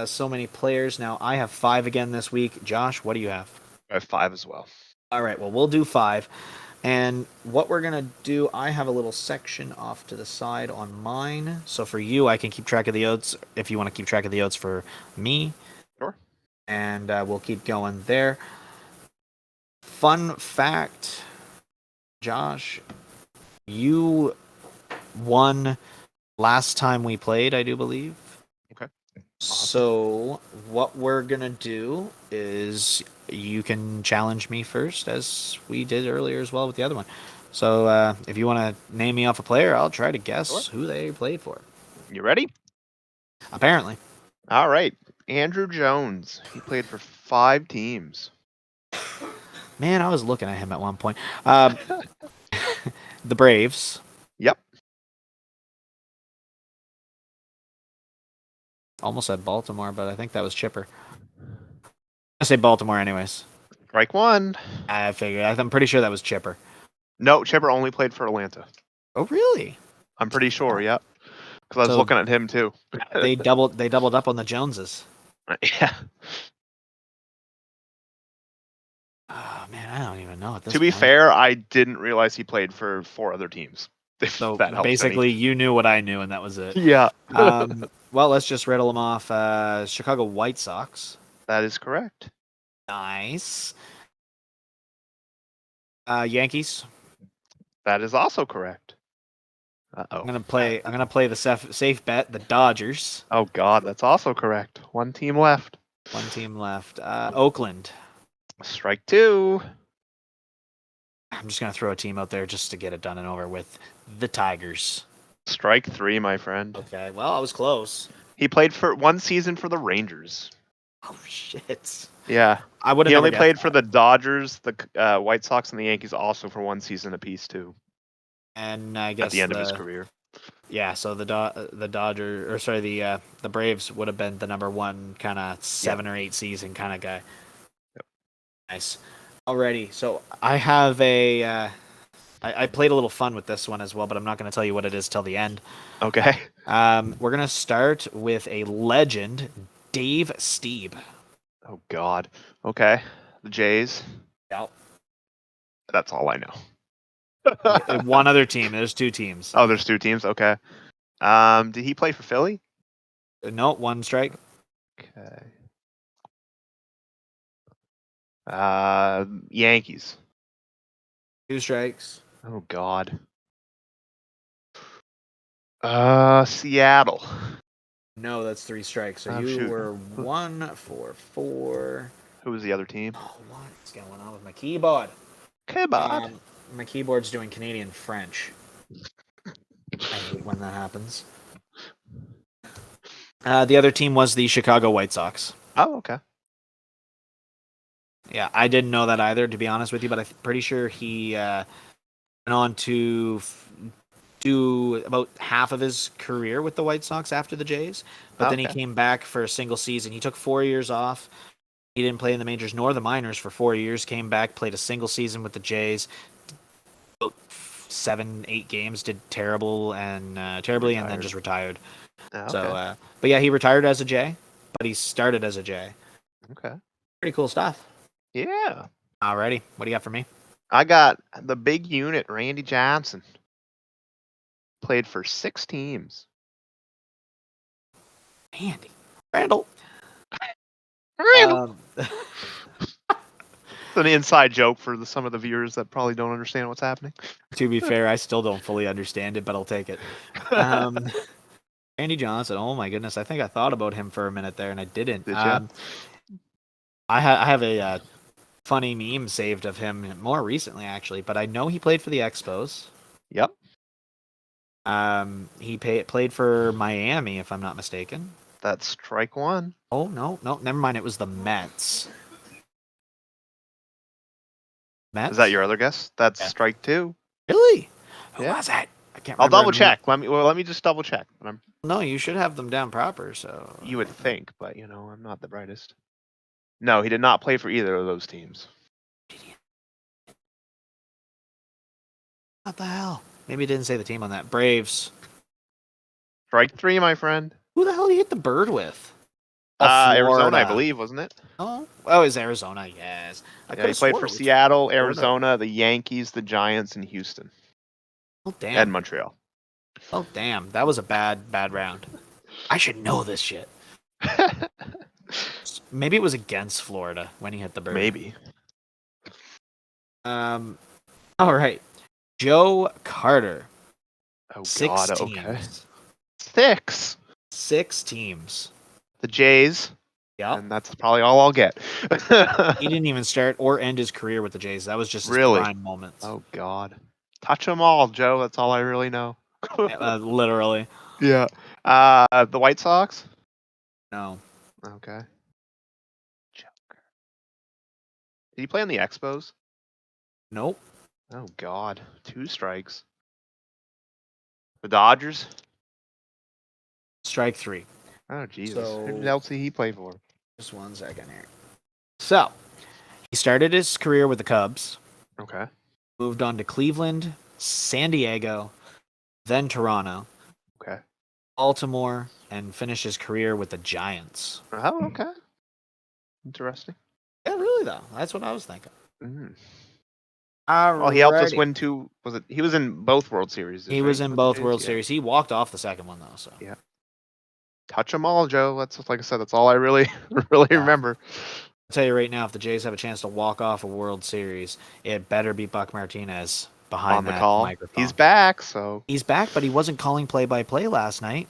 A: so many players. Now, I have 5 again this week. Josh, what do you have?
B: I have 5 as well.
A: All right, well, we'll do 5. And what we're going to do, I have a little section off to the side on mine. So for you, I can keep track of the odds if you want to keep track of the odds for me.
B: Sure.
A: And we'll keep going there. Fun fact, Josh, you won last time we played, I do believe.
B: Okay.
A: Awesome. So what we're going to do is you can challenge me first, as we did earlier as well with the other one. So if you want to name me off a player, I'll try to guess who they played for.
B: You ready?
A: Apparently.
B: All right. Andrew Jones. He played for 5 teams.
A: Man, I was looking at him at one point. The Braves.
B: Yep.
A: Almost said Baltimore, but I think that was Chipper. I say Baltimore anyways.
B: Strike 1.
A: I figured. I'm pretty sure that was Chipper.
B: No, Chipper only played for Atlanta.
A: Oh, really?
B: I'm pretty sure. Yeah, because I was
A: So
B: looking at him too.
A: they doubled up on the Joneses.
B: Yeah.
A: Oh man, I don't even know at this
B: To be
A: point.
B: fair, I didn't realize he played for 4 other teams. If
A: So
B: that helps
A: basically,
B: any.
A: you knew what I knew, and that was it.
B: Yeah.
A: Well, let's just riddle them off. Chicago White Sox.
B: That is correct.
A: Nice. Yankees.
B: That is also correct.
A: I'm gonna play the safe bet. The Dodgers.
B: Oh God, that's also correct. One team left.
A: One team left. Oakland.
B: Strike 2.
A: I'm just gonna throw a team out there just to get it done and over with. The Tigers.
B: Strike 3, my friend.
A: Okay. Well, I was close.
B: He played for 1 season for the Rangers.
A: Oh shit.
B: Yeah.
A: I would have
B: He
A: never
B: only
A: guessed
B: played
A: that.
B: for the Dodgers, the White Sox, and the Yankees also for 1 season apiece too.
A: And I guess
B: At the end of his career.
A: Yeah, so the Dodger, or sorry, the Braves would have been the number 1 kind of 7 or 8 season kind of guy.
B: Yep.
A: Nice. Alrighty, so I have a. I played a little fun with this one as well, but I'm not going to tell you what it is till the end.
B: Okay.
A: We're gonna start with a legend, Dave Stieb.
B: Oh God. Okay. The Jays.
A: Yeah.
B: That's all I know.
A: One other team. There's 2 teams.
B: Oh, there's 2 teams. Okay. Did he play for Philly?
A: No, 1 strike.
B: Okay. Yankees.
A: 2 strikes.
B: Oh God. Seattle.
A: No, that's 3 strikes. So
B: Oh,
A: you
B: shoot.
A: were 1 for 4.
B: Who was the other team?
A: Oh, what's going on with my keyboard?
B: Come on.
A: My keyboard's doing Canadian French. I hate when that happens. The other team was the Chicago White Sox.
B: Oh, okay.
A: Yeah, I didn't know that either, to be honest with you, but I'm pretty sure he went on to do about half of his career with the White Sox after the Jays, but then he came back for a single season. He took 4 years off. He didn't play in the majors nor the minors for 4 years, came back, played a single season with the Jays, about 7, 8 games, did terribly, and then just retired.
B: Okay.
A: So, but yeah, he retired as a J, but he started as a J.
B: Okay.
A: Pretty cool stuff.
B: Yeah.
A: Alrighty, what do you got for me?
B: I got the big unit, Randy Johnson. Played for 6 teams.
A: Randall.
B: It's an inside joke for some of the viewers that probably don't understand what's happening.
A: To be fair, I still don't fully understand it, but I'll take it. Randy Johnson. Oh my goodness, I think I thought about him for a minute there, and I didn't.
B: Did you?
A: I have a funny meme saved of him more recently, actually, but I know he played for the Expos.
B: Yep.
A: He played for Miami, if I'm not mistaken.
B: That's strike 1.
A: Oh no, never mind. It was the Mets. Mets?
B: Is that your other guess? That's strike 2.
A: Really? Who
B: Yeah.
A: was that? I can't
B: I'll
A: remember.
B: double check. Let me just double check.
A: No, you should have them down proper. So
B: You would think, but I'm not the brightest. No, he did not play for either of those teams.
A: What the hell? Maybe he didn't say the team on that. Braves.
B: Strike 3, my friend.
A: Who the hell did he hit the bird with?
B: Arizona, I believe, wasn't it?
A: Oh, it was Arizona. Yes.
B: Yeah, he played for Seattle, Arizona, the Yankees, the Giants, and Houston.
A: Oh damn.
B: And Montreal.
A: Oh damn. That was a bad round. I should know this shit. Maybe it was against Florida when he hit the bird.
B: Maybe.
A: All right. Joe Carter.
B: Oh
A: 6
B: God.
A: teams.
B: Okay. 6.
A: 6 teams.
B: The Jays.
A: Yeah.
B: And that's probably all I'll get.
A: He didn't even start or end his career with the Jays. That was just his
B: Really?
A: prime moments.
B: Oh God. Touch them all, Joe. That's all I really know.
A: Literally.
B: Yeah. The White Sox.
A: No.
B: Okay. Joker. Did he play on the Expos?
A: Nope.
B: Oh God. 2 strikes. The Dodgers.
A: Strike 3.
B: Oh Jesus.
A: So-
B: Who else did he play for?
A: Just 1 second here. So, he started his career with the Cubs.
B: Okay.
A: moved on to Cleveland, San Diego, then Toronto,
B: Okay.
A: Baltimore, and finished his career with the Giants.
B: Oh, okay. Interesting.
A: Yeah, really though. That's what I was thinking.
B: Mm.
A: Alrighty.
B: Well, he helped us win 2. Was it? He was in both World Series.
A: He
B: right,
A: was in
B: with the
A: both
B: Jays?
A: World
B: Yeah.
A: Series. He walked off the second one though. So
B: Yeah. Touch them all, Joe. That's like I said. That's all I really remember.
A: I'll tell you right now, if the Jays have a chance to walk off a World Series, it better be Buck Martinez behind
B: On the
A: that
B: call.
A: microphone.
B: He's back, so.
A: He's back, but he wasn't calling play-by-play last night.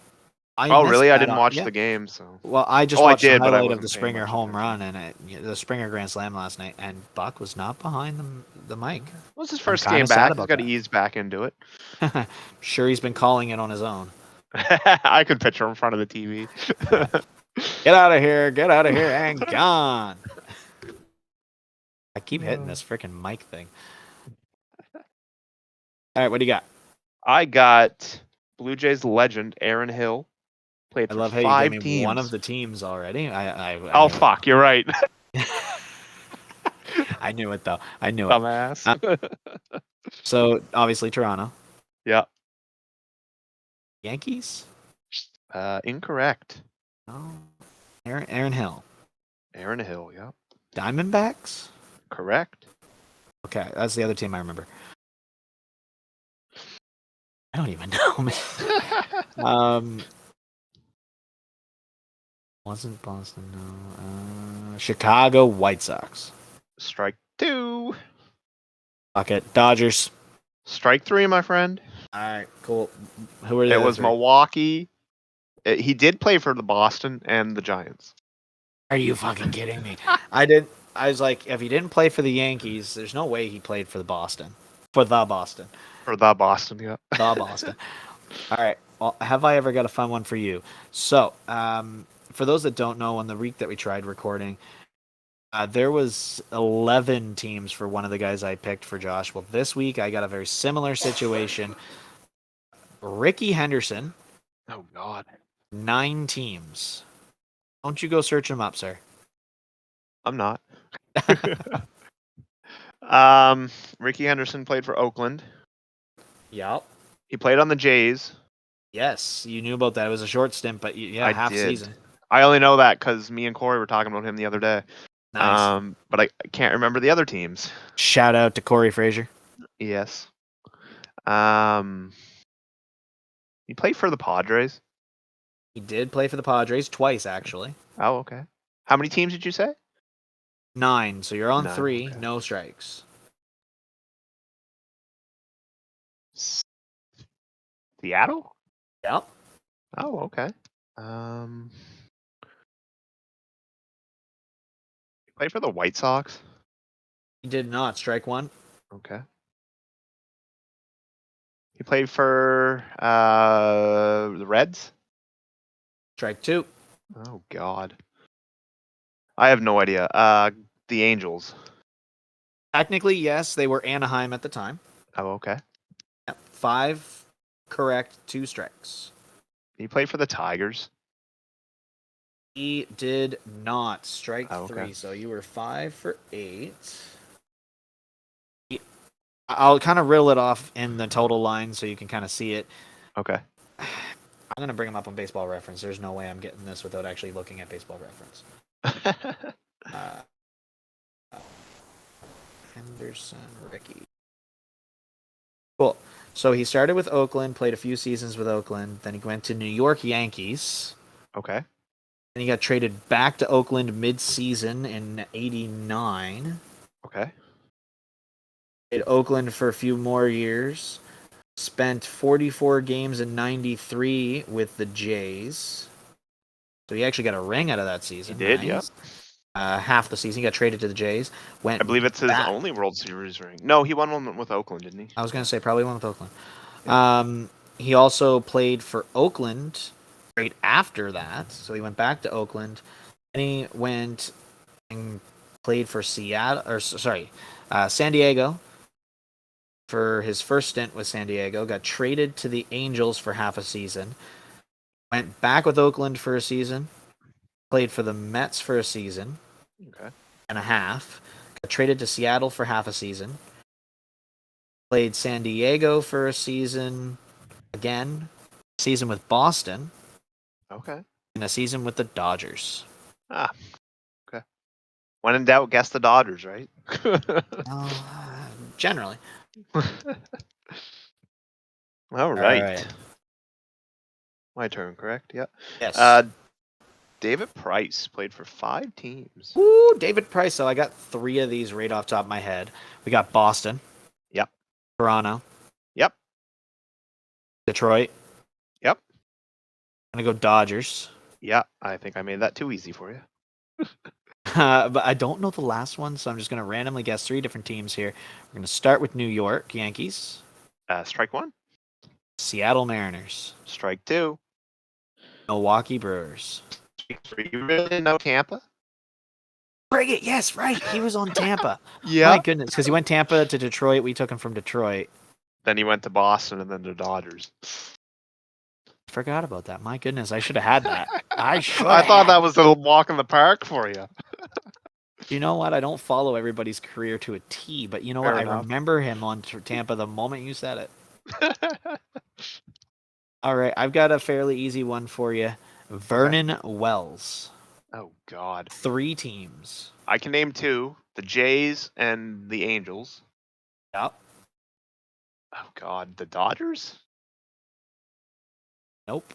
B: Oh,
A: missed
B: really? I
A: that
B: didn't watch the game, so.
A: Well, I just
B: Oh, I
A: watched the
B: did, but I
A: highlight of
B: wasn't
A: the
B: paying
A: Springer
B: much
A: home
B: attention.
A: run and the Springer Grand Slam last night, and Buck was not behind the mic.
B: It was his first
A: kinda
B: game
A: sad
B: back. He's
A: about
B: got to
A: that.
B: ease back into it.
A: Sure, he's been calling it on his own.
B: I could picture him in front of the TV.
A: Get out of here, and gone. I keep hitting this freaking mic thing. All right, what do you got?
B: I got Blue Jays legend Aaron Hill. Played
A: I
B: for
A: love how you
B: 5
A: gave me
B: teams.
A: one of the teams already.
B: Oh, fuck. You're right.
A: I knew it, though. I knew it.
B: Dumbass.
A: So, obviously, Toronto.
B: Yeah.
A: Yankees?
B: Incorrect.
A: Oh. Aaron Hill.
B: Aaron Hill, yeah.
A: Diamondbacks?
B: Correct.
A: Okay, that's the other team I remember. I don't even know, man. Wasn't Boston, no. Chicago White Sox.
B: Strike 2.
A: Fuck it. Dodgers.
B: Strike 3, my friend.
A: All right, cool. Who are the
B: It
A: other
B: was
A: three?
B: Milwaukee. He did play for the Boston and the Giants.
A: Are you fucking kidding me? I was like, if he didn't play for the Yankees, there's no way he played for the Boston. For the Boston.
B: For the Boston, yeah.
A: The Boston. All right. Well, have I ever got a fun one for you? So, for those that don't know, on the week that we tried recording, there was 11 teams for one of the guys I picked for Josh. Well, this week I got a very similar situation. Ricky Henderson.
B: Oh, God.
A: 9 teams. Don't you go search him up, sir.
B: I'm not. Ricky Henderson played for Oakland.
A: Yep.
B: He played on the Jays.
A: Yes, you knew about that. It was a short stint, but yeah, half
B: did.
A: season.
B: I only know that because me and Corey were talking about him the other day.
A: Nice.
B: But I can't remember the other teams.
A: Shout out to Corey Frazier.
B: Yes. He played for the Padres.
A: He did play for the Padres twice, actually.
B: Oh, okay. How many teams did you say?
A: 9, so you're on
B: 9,
A: 3,
B: okay.
A: no strikes.
B: Seattle?
A: Yep.
B: Oh, okay. He played for the White Sox.
A: He did not. Strike 1.
B: Okay. He played for the Reds.
A: Strike 2.
B: Oh God. I have no idea. The Angels.
A: Technically, yes, they were Anaheim at the time.
B: Oh, okay.
A: Yep. 5 correct, 2 strikes.
B: He played for the Tigers.
A: He did not. Strike
B: Oh, okay.
A: 3, so you were 5 for 8. I'll kind of riddle it off in the total line so you can kind of see it.
B: Okay.
A: I'm going to bring him up on Baseball Reference. There's no way I'm getting this without actually looking at Baseball Reference. Henderson, Ricky. Cool. So he started with Oakland, played a few seasons with Oakland. Then he went to New York Yankees.
B: Okay.
A: And he got traded back to Oakland mid-season in '89.
B: Okay.
A: Played Oakland for a few more years. Spent 44 games in '93 with the Jays. So he actually got a ring out of that season.
B: He did,
A: nice. Half the season. He got traded to the Jays.
B: I believe it's his only World Series ring. No, he won one with Oakland, didn't he?
A: I was going to say probably one with Oakland. Yeah. He also played for Oakland right after that. So he went back to Oakland. And he went and played for San Diego for his first stint with San Diego. Got traded to the Angels for half a season. Went back with Oakland for a season. Played for the Mets for a season and a half. Got traded to Seattle for half a season. Played San Diego for a season. Again, season with Boston.
B: Okay.
A: And a season with the Dodgers.
B: Ah. Okay. When in doubt, guess the Dodgers, right?
A: Generally.
B: All right. My turn, correct? Yep.
A: Yes.
B: David Price played for 5 teams.
A: Woo, David Price. So I got 3 of these right off the top of my head. We got Boston.
B: Yep.
A: Toronto.
B: Yep.
A: Detroit.
B: Yep.
A: I'm going to go Dodgers.
B: Yeah, I think I made that too easy for you.
A: But I don't know the last one, so I'm just going to randomly guess 3 different teams here. We're going to start with New York Yankees.
B: Strike 1.
A: Seattle Mariners.
B: Strike 2.
A: Milwaukee Brewers.
B: Strike 3. You really didn't know Tampa?
A: Bring it. Yes, right. He was on Tampa.
B: Yeah.
A: My goodness, because he went Tampa to Detroit. We took him from Detroit.
B: Then he went to Boston and then to Dodgers.
A: Forgot about that. My goodness, I should have had that. I
B: thought that was a walk in the park for you.
A: You know what? I don't follow everybody's career to a T, but you know
B: Fair
A: what?
B: enough.
A: I remember him on Tampa the moment you said it. All right, I've got a fairly easy one for you. Vernon Wells.
B: Oh, God.
A: 3 teams.
B: I can name 2. The Jays and the Angels.
A: Yep.
B: Oh, God. The Dodgers?
A: Nope.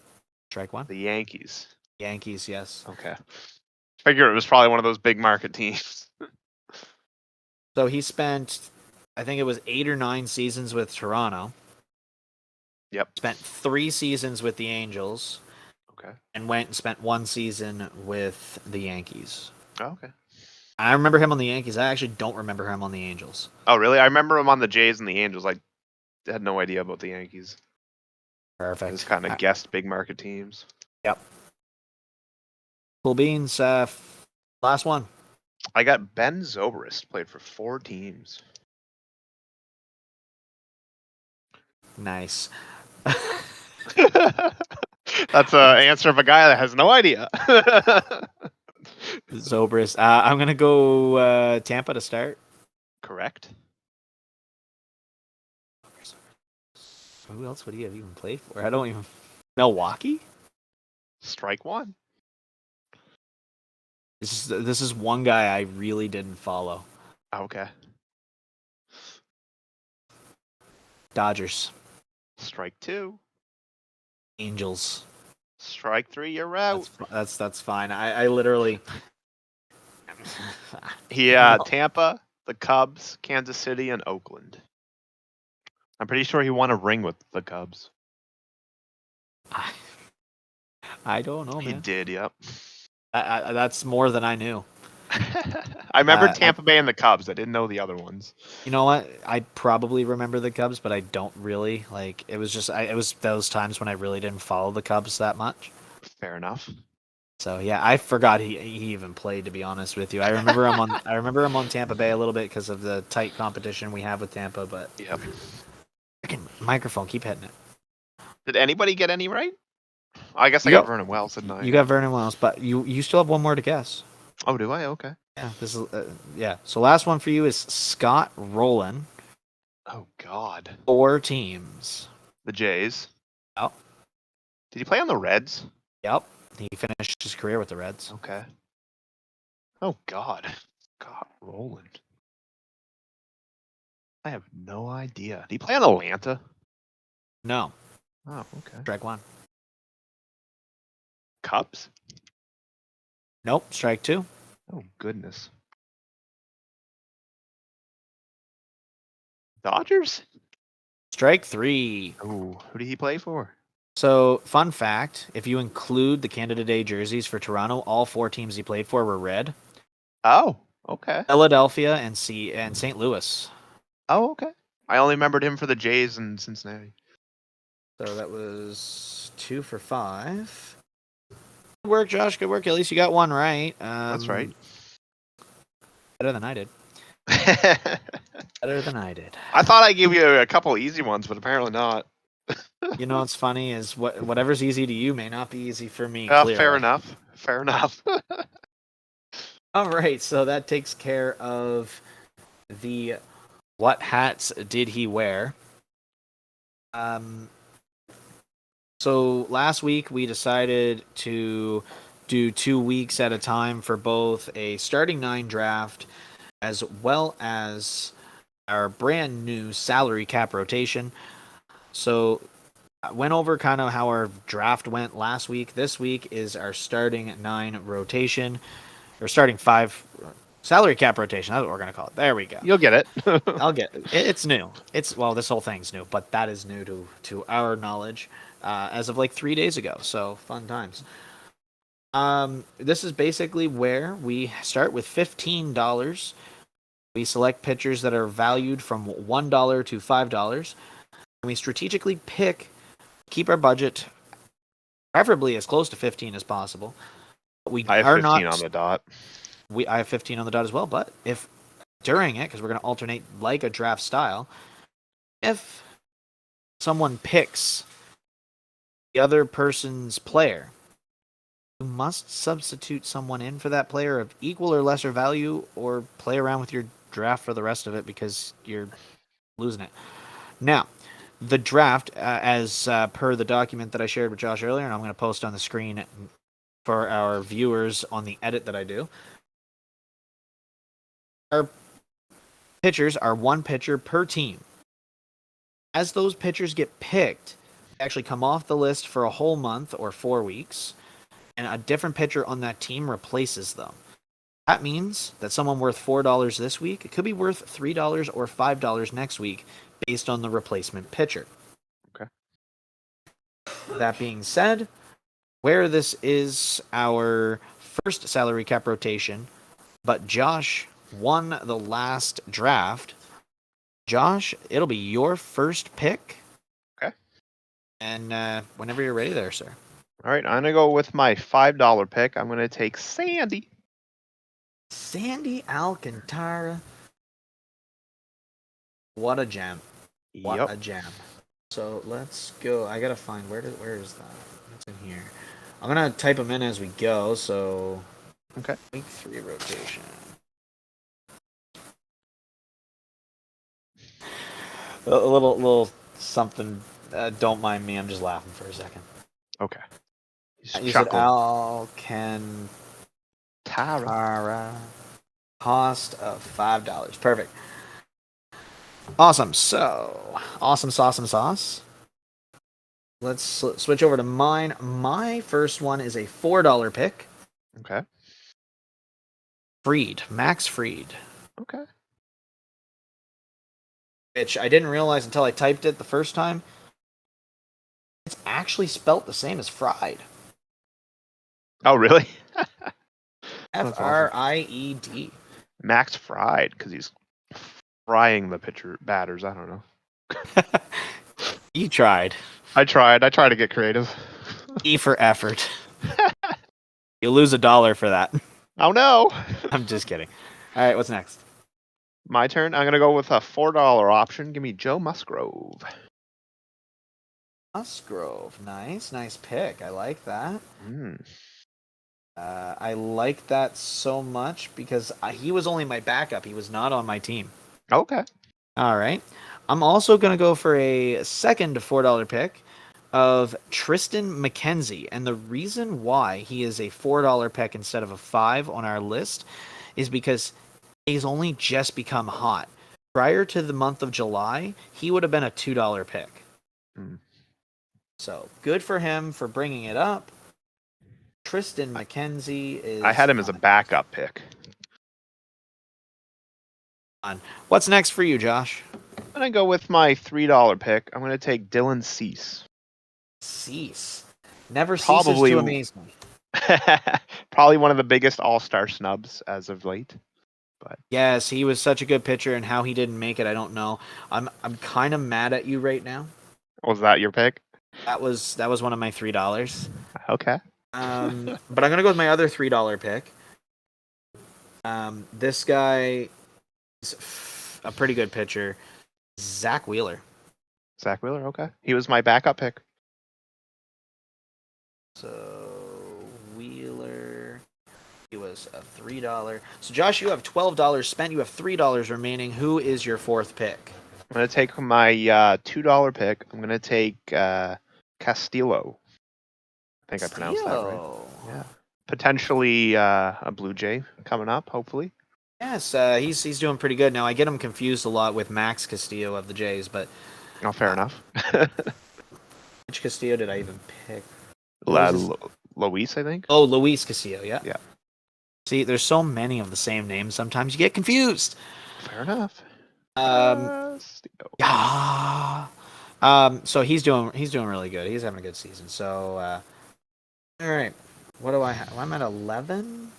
A: Strike 1.
B: The Yankees.
A: Yankees, yes.
B: Okay. Figure it was probably one of those big market teams.
A: So he spent, I think it was 8 or 9 seasons with Toronto.
B: Yep.
A: Spent 3 seasons with the Angels.
B: Okay.
A: And went and spent 1 season with the Yankees.
B: Oh, okay.
A: I remember him on the Yankees. I actually don't remember him on the Angels.
B: Oh, really? I remember him on the Jays and the Angels. I had no idea about the Yankees.
A: Perfect.
B: I just kind of guessed big market teams.
A: Yep. Cool beans. Last one.
B: I got Ben Zobrist, played for 4 teams.
A: Nice.
B: That's an answer of a guy that has no idea.
A: Zobrist. I'm going to go Tampa to start.
B: Correct.
A: Who else would he have even played for? I don't even... Milwaukee?
B: Strike 1.
A: This is one guy I really didn't follow.
B: Okay.
A: Dodgers.
B: Strike 2.
A: Angels.
B: Strike 3. You're out.
A: That's fine. I literally...
B: Tampa, the Cubs, Kansas City, and Oakland. I'm pretty sure he won a ring with the Cubs.
A: I don't know, man.
B: He did, yep.
A: That's more than I knew.
B: I remember Tampa Bay and the Cubs. I didn't know the other ones.
A: You know what? I probably remember the Cubs, but I don't really. Like, it was just it was those times when I really didn't follow the Cubs that much.
B: Fair enough.
A: So yeah, I forgot he even played. To be honest with you, I remember him on Tampa Bay a little bit because of the tight competition we have with Tampa. But
B: yep.
A: Freaking microphone, keep hitting it.
B: Did anybody get any right? I guess I got Vernon Wells, didn't I?
A: You got Vernon Wells, but you still have one more to guess.
B: Oh, do I? Okay.
A: Yeah, this is yeah. So last one for you is Scott Rowland.
B: Oh God.
A: 4 teams.
B: The Jays.
A: Yep.
B: Did he play on the Reds?
A: Yep. He finished his career with the Reds.
B: Okay. Oh God. Scott Rowland. I have no idea. Did he play on Atlanta?
A: No.
B: Oh, okay.
A: Strike 1.
B: Cubs?
A: Nope. Strike 2.
B: Oh goodness. Dodgers?
A: Strike 3.
B: Oh, who did he play for?
A: So, fun fact, if you include the Canada Day jerseys for Toronto, all 4 teams he played for were red.
B: Oh, okay.
A: Philadelphia and St. Louis.
B: Oh, okay. I only remembered him for the Jays and Cincinnati.
A: So that was 2 for 5. Good work, Josh. Good work. At least you got one right.
B: That's right.
A: Better than I did. Better than I did.
B: I thought I gave you a couple easy ones, but apparently not.
A: You know what's funny is whatever's easy to you may not be easy for me.
B: Fair enough. Fair enough.
A: All right, so that takes care of the What hats did he wear? So last week we decided to do 2 weeks at a time for both a starting 9 draft as well as our brand new salary cap rotation. So I went over kind of how our draft went last week. This week is our starting 9 rotation, or starting 5 salary cap rotation. That's what we're going to call it. There we go.
B: You'll get it.
A: I'll get it. It's new. Well, this whole thing's new, but that is new to our knowledge as of like 3 days ago. So fun times. This is basically where we start with $15. We select pitchers that are valued from $1 to $5. And we strategically keep our budget preferably as close to 15 as possible.
B: I have 15 on the dot.
A: I have 15 on the dot as well, but if during it, because we're going to alternate like a draft style, if someone picks the other person's player, you must substitute someone in for that player of equal or lesser value, or play around with your draft for the rest of it because you're losing it. Now, the draft, as per the document that I shared with Josh earlier, and I'm going to post on the screen for our viewers on the edit that I do. Our pitchers are 1 pitcher per team. As those pitchers get picked, they actually come off the list for a whole month or 4 weeks, and a different pitcher on that team replaces them. That means that someone worth $4 this week could be worth $3 or $5 next week based on the replacement pitcher.
B: Okay.
A: That being said, where this is our first salary cap rotation, but Josh won the last draft. Josh, it'll be your first pick.
B: Okay.
A: And whenever you're ready there, sir.
B: All right, I'm going to go with my $5 pick. I'm going to take Sandy.
A: Sandy Alcantara. What a gem. What a gem. So let's go. I got to find, where is that? It's in here. I'm going to type them in as we go, so...
B: Okay.
A: Week 3 rotation. A little something. Don't mind me. I'm just laughing for a second.
B: Okay.
A: You said Alcantara. Cost of $5. Perfect. Awesome. So, awesome sauce. Let's switch over to mine. My first one is a $4 pick.
B: Okay.
A: Max Fried.
B: Okay.
A: Which I didn't realize until I typed it the first time. It's actually spelt the same as fried.
B: Oh, really?
A: Fried.
B: Max Fried, because he's frying the batters. I don't know.
A: You tried.
B: I tried to get creative.
A: E for effort. You'll lose $1 for that.
B: Oh, no.
A: I'm just kidding. All right, what's next?
B: My turn. I'm going to go with a $4 option. Give me Joe Musgrove.
A: Musgrove. Nice pick. I like that. I like that so much because he was only my backup. He was not on my team.
B: Okay.
A: All right. I'm also going to go for a second $4 pick of Triston McKenzie. And the reason why he is a $4 pick instead of a $5 on our list is because he's only just become hot. Prior to the month of July, he would have been a $2 pick. So good for him for bringing it up. Triston McKenzie is...
B: I had him as a backup pick.
A: What's next for you, Josh?
B: I'm going to go with my $3 pick. I'm going to take Dylan Cease.
A: Cease. Never ceases to amaze me.
B: Probably one of the biggest all-star snubs as of late. But
A: yes, he was such a good pitcher, and how he didn't make it, I don't know. I'm kind of mad at you right now.
B: Was that your pick?
A: That was one of my $3.
B: Okay.
A: But I'm gonna go with my other $3 pick. This guy is a pretty good pitcher, Zach Wheeler.
B: Zach Wheeler, okay. He was my backup pick.
A: So Wheeler. He was a $3. So Josh, you have $12 spent. You have $3 remaining. Who is your fourth pick?
B: I'm gonna take my $2 pick. I'm gonna take Castillo. I think I pronounced that right. Yeah. Potentially a Blue Jay coming up, hopefully.
A: Yes, he's doing pretty good now. I get him confused a lot with Max Castillo of the Jays, but
B: oh, fair enough.
A: which Castillo did I even pick?
B: Luis, I think.
A: Oh, Luis Castillo. Yeah.
B: Yeah.
A: See, there's so many of the same names. Sometimes you get confused.
B: Fair enough.
A: Yeah. So he's doing really good. He's having a good season. So, all right. What do I have? I'm at 11.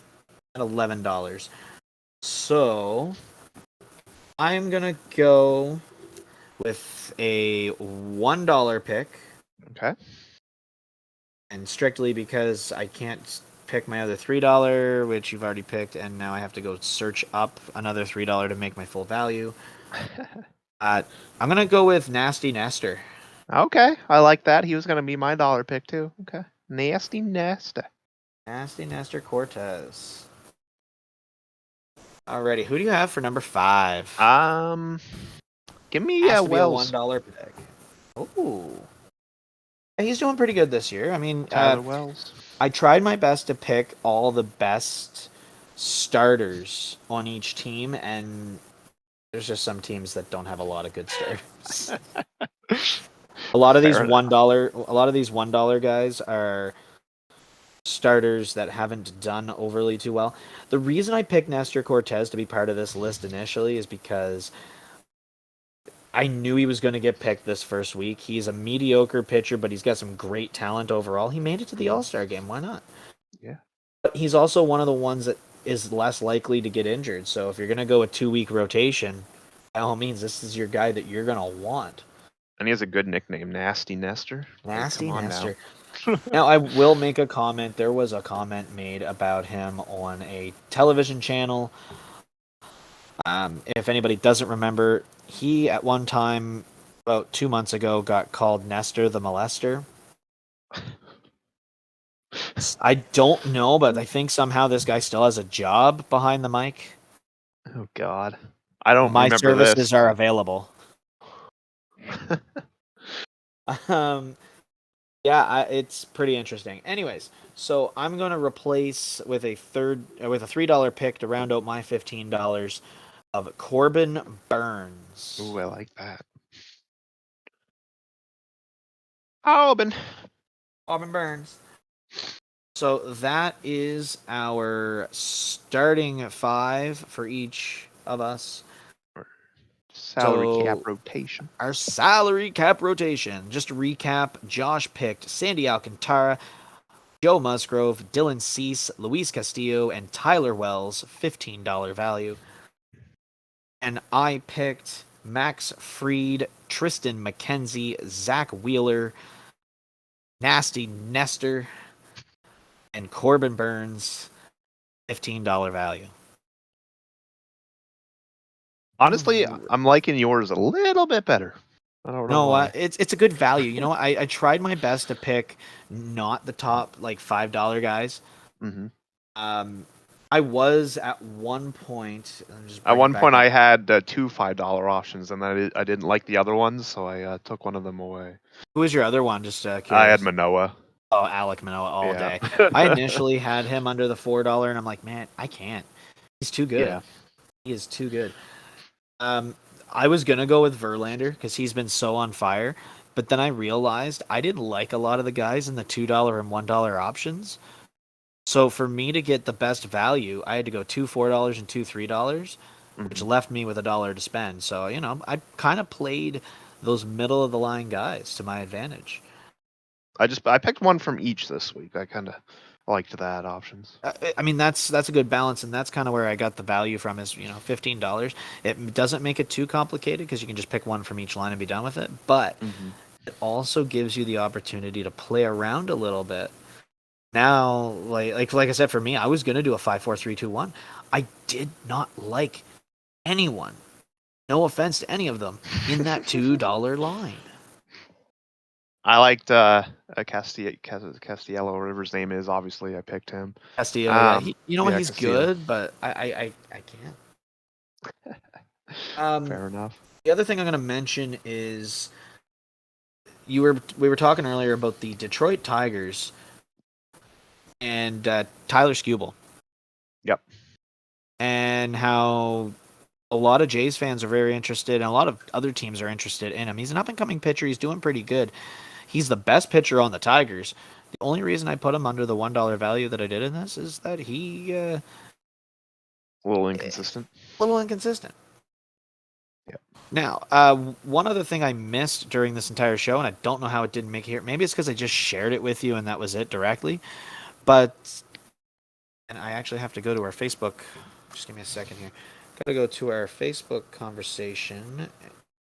A: At $11. So I'm gonna go with a $1 pick.
B: Okay.
A: And strictly because I can't pick my other $3, which you've already picked, and now I have to go search up another $3 to make my full value. I'm gonna go with Nasty Nestor.
B: Okay, I like that. He was gonna be my dollar pick too. Okay, Nasty Nestor.
A: Nasty Nestor Cortez. Alrighty, who do you have for number 5?
B: Give me
A: a
B: Wells.
A: $1 pick. Oh, he's doing pretty good this year. I mean,
B: Tyler Wells.
A: I tried my best to pick all the best starters on each team, and there's just some teams that don't have a lot of good starters. A lot of these $1 guys are starters that haven't done overly too well. The reason I picked Nestor Cortez to be part of this list initially is because I knew he was going to get picked this first week. He's a mediocre pitcher, but he's got some great talent overall. He made it to the All-Star game. Why not?
B: Yeah.
A: But he's also one of the ones that is less likely to get injured. So if you're going to go a 2-week rotation, by all means, this is your guy that you're going to want.
B: And he has a good nickname, Nasty Nestor.
A: Nasty Nestor. Now, I will make a comment. There was a comment made about him on a television channel. If anybody doesn't remember, he at one time, about 2 months ago, got called Nestor the Molester. I don't know, but I think somehow this guy still has a job behind the mic.
B: Oh, God. I don't
A: My
B: remember
A: services
B: this.
A: are available. Yeah, it's pretty interesting. Anyways, so I'm going to replace with a $3 pick to round out my $15 of Corbin Burns.
B: Ooh, I like that. Corbin
A: Burns. So that is our starting 5 for each of us.
B: Salary cap rotation.
A: Our salary cap rotation. Just to recap, Josh picked Sandy Alcantara, Joe Musgrove, Dylan Cease, Luis Castillo, and Tyler Wells, $15 value. And I picked Max Fried, Tristan McKenzie, Zach Wheeler, Nasty Nestor, and Corbin Burns, $15 value.
B: Honestly, I'm liking yours a little bit better. I don't know why.
A: It's a good value. You know, I tried my best to pick not the top like $5 guys.
B: Mm-hmm.
A: I was at one point.
B: I had 2 $5 options, and I didn't like the other ones, so I took one of them away.
A: Who was your other one? Just curious.
B: I had Manoah.
A: Oh, Alek Manoah all day. I initially had him under the $4, and I'm like, man, I can't. He's too good.
B: Yeah.
A: He is too good. I was gonna go with Verlander because he's been so on fire, but then I realized I didn't like a lot of the guys in the $2 and $1 options. So for me to get the best value, I had to go $2 $4 and $2 $3, which left me with $1 to spend. So I kind of played those middle of the line guys to my advantage.
B: I picked one from each this week. I kind of liked that options.
A: I mean, that's a good balance, and that's kind of where I got the value from is, $15. It doesn't make it too complicated because you can just pick one from each line and be done with it, but it also gives you the opportunity to play around a little bit. Now, like I said, for me, I was going to do a 5-4-3-2-1. I did not like anyone, no offense to any of them, in that $2 line.
B: I liked Castiello, whatever his name is. Obviously, I picked him.
A: Castillo, yeah. You know what?
B: Yeah,
A: He's
B: Castillo.
A: good, but I can't.
B: Fair enough.
A: The other thing I'm going to mention is we were talking earlier about the Detroit Tigers and Tyler Skubal.
B: Yep.
A: And how a lot of Jays fans are very interested, and a lot of other teams are interested in him. He's an up-and-coming pitcher. He's doing pretty good. He's the best pitcher on the Tigers. The only reason I put him under the $1 value that I did in this is that he
B: a little inconsistent.
A: A little inconsistent.
B: Yep.
A: Now, one other thing I missed during this entire show, and I don't know how it didn't make it here. Maybe it's because I just shared it with you and that was it directly. But, and I actually have to go to our Facebook. Just give me a second here. Gotta go to our Facebook conversation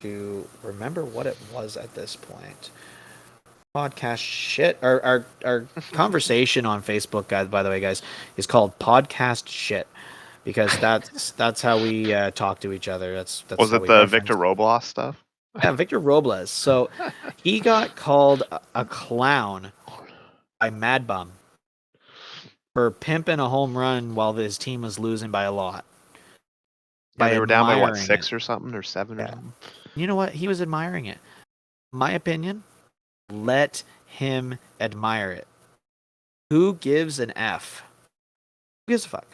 A: to remember what it was at this point. Podcast shit. Our conversation on Facebook, guys. By the way, guys, is called Podcast Shit because that's how we talk to each other. That's
B: was
A: how
B: it
A: we
B: the
A: reference.
B: Victor Robles stuff?
A: Yeah, Victor Robles. So he got called a clown by Mad Bum for pimping a home run while his team was losing by a lot.
B: Yeah, they were down by what, 6
A: it.
B: or something, or 7 or something.
A: You know what? He was admiring it. My opinion, let him admire it. Who gives an F? Who gives a fuck?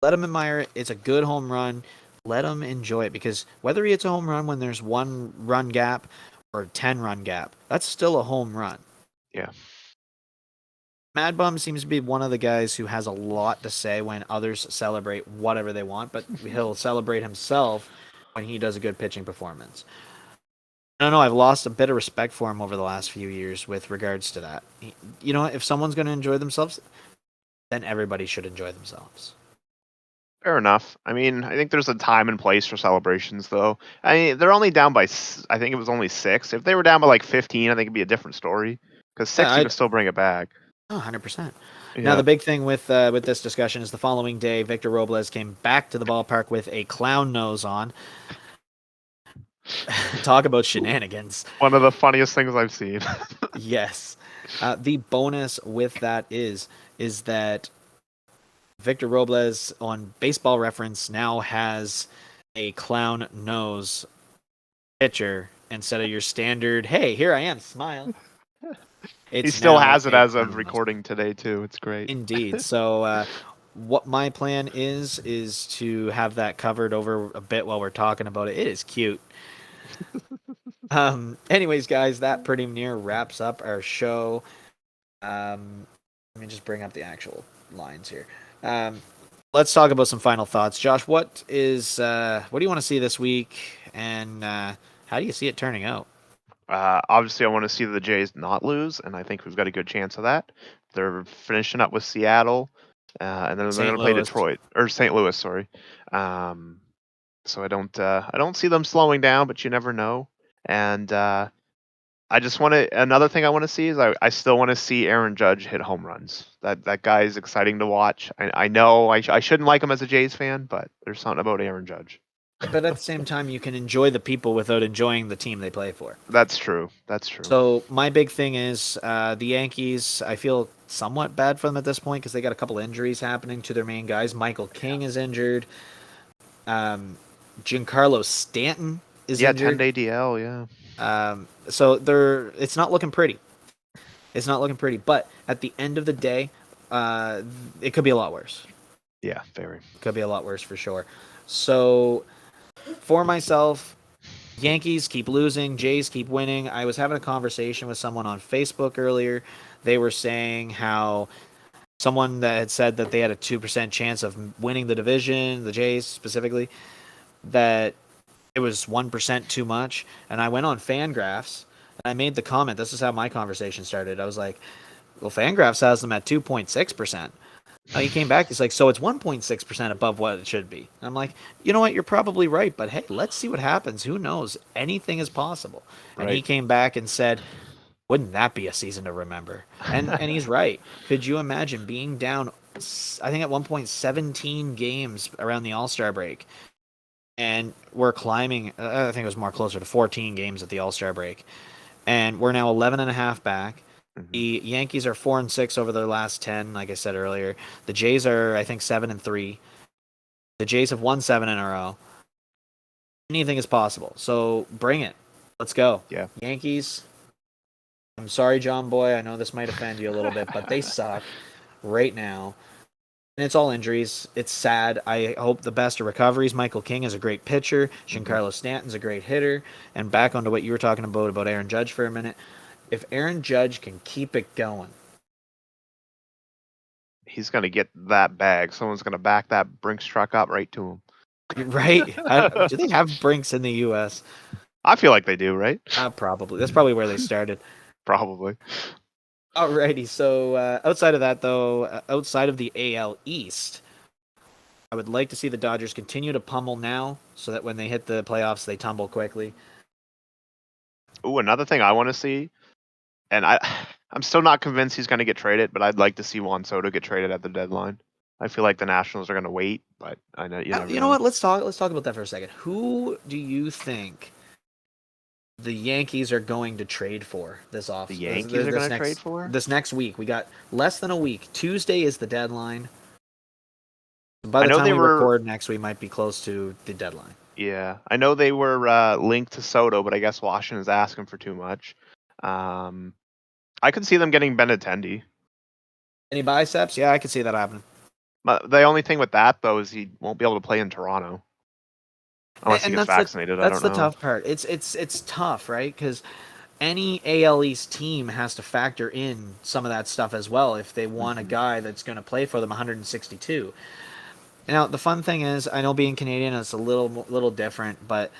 A: Let him admire it. It's a good home run. Let him enjoy it because whether he hits a home run when there's 1 run gap or 10 run gap, that's still a home run.
B: Yeah.
A: Mad Bum seems to be one of the guys who has a lot to say when others celebrate whatever they want, but he'll celebrate himself when he does a good pitching performance. I don't know. I've lost a bit of respect for him over the last few years with regards to that. You know, if someone's going to enjoy themselves, then everybody should enjoy themselves.
B: Fair enough. I mean, I think there's a time and place for celebrations, though. I mean, they're only down by, I think it was only 6. If they were down by like 15, I think it'd be a different story. Because 6, you can still bring it back.
A: Oh, 100%.
B: Yeah.
A: Now, the big thing with this discussion is the following day, Victor Robles came back to the ballpark with a clown nose on. Talk about shenanigans.
B: One of the funniest things I've seen.
A: Yes. The bonus with that is that Victor Robles on Baseball Reference now has a clown nose pitcher instead of your standard, hey, here I am, smile.
B: He still has it as of recording today, too. It's great.
A: Indeed. So what my plan is to have that covered over a bit while we're talking about it. It is cute. Anyways, guys, that pretty near wraps up our show. Let me just bring up the actual lines here. Let's talk about some final thoughts. Josh, what do you want to see this week, and how do you see it turning out?
B: Obviously, I want to see the Jays not lose, and I think we've got a good chance of that. They're finishing up with Seattle, and then they're going to play Detroit or St. Louis. Sorry. So I don't see them slowing down, but you never know. And I just want to. Another thing I want to see is I still want to see Aaron Judge hit home runs. That guy is exciting to watch. I know I shouldn't like him as a Jays fan, but there's something about Aaron Judge.
A: But at the same time, you can enjoy the people without enjoying the team they play for.
B: That's true.
A: So my big thing is the Yankees. I feel somewhat bad for them at this point because they got a couple injuries happening to their main guys. Michael King is injured. Giancarlo Stanton is injured.
B: 10-day DL, yeah.
A: So it's not looking pretty. It's not looking pretty. But at the end of the day, it could be a lot worse.
B: Yeah, very.
A: It could be a lot worse for sure. So for myself, Yankees keep losing, Jays keep winning. I was having a conversation with someone on Facebook earlier. They were saying how someone that had said that they had a 2% chance of winning the division, the Jays specifically, that it was 1% too much. And I went on Fangraphs and I made the comment. This is how my conversation started. I was like, well, Fangraphs has them at 2.6%. He came back. He's like, so it's 1.6% above what it should be. And I'm like, you know what? You're probably right. But hey, let's see what happens. Who knows? Anything is possible. Right. And he came back and said, wouldn't that be a season to remember? And he's right. Could you imagine being down, I think at one point, 17 games around the All-Star break? And we're climbing, I think it was more closer to 14 games at the All-Star break. and we're now 11.5 back.
B: Mhm.
A: The Yankees are 4-6 over their last 10, like I said earlier. The Jays are, I think, 7-3. The Jays have won 7 in a row. Anything is possible. So bring it. Let's go.
B: Yeah.
A: Yankees. I'm sorry, John Boy. I know this might offend you a little bit, but they suck right now. And it's all injuries. It's sad. I hope the best of recoveries. Michael King is a great pitcher. Giancarlo Stanton's a great hitter. And back onto what you were talking about Aaron Judge for a minute. If Aaron Judge can keep it going,
B: He's going to get that bag. Someone's going to back that Brinks truck up right to him.
A: right? Do they have Brinks in the U.S.?
B: I feel like they do, right?
A: Probably. That's probably where they started.
B: Probably.
A: Alrighty. So outside of that, though, outside of the AL East, I would like to see the Dodgers continue to pummel now, so that when they hit the playoffs, they tumble quickly.
B: Ooh, another thing I want to see, and I'm still not convinced he's going to get traded, but I'd like to see Juan Soto get traded at the deadline. I feel like the Nationals are going to wait, but I know you never
A: You know what? Let's talk about that for a second. Who do you think the Yankees are going to trade for this off?
B: The Yankees are going to trade for
A: this next week. We got less than a week. Tuesday is the deadline. By
B: I
A: the
B: know
A: time
B: they
A: we
B: were-
A: record next, we might be close to the deadline.
B: Yeah, I know they were linked to Soto, but I guess Washington's asking for too much. I could see them getting Benintendi.
A: Any biceps? Yeah, I could see that happening.
B: But the only thing with that though is he won't be able to play in Toronto unless he gets vaccinated.
A: That's the
B: know.
A: tough part. It's tough, right? Because any AL East team has to factor in some of that stuff as well if they want a guy that's going to play for them 162. Now, the fun thing is, I know being Canadian is a little different, but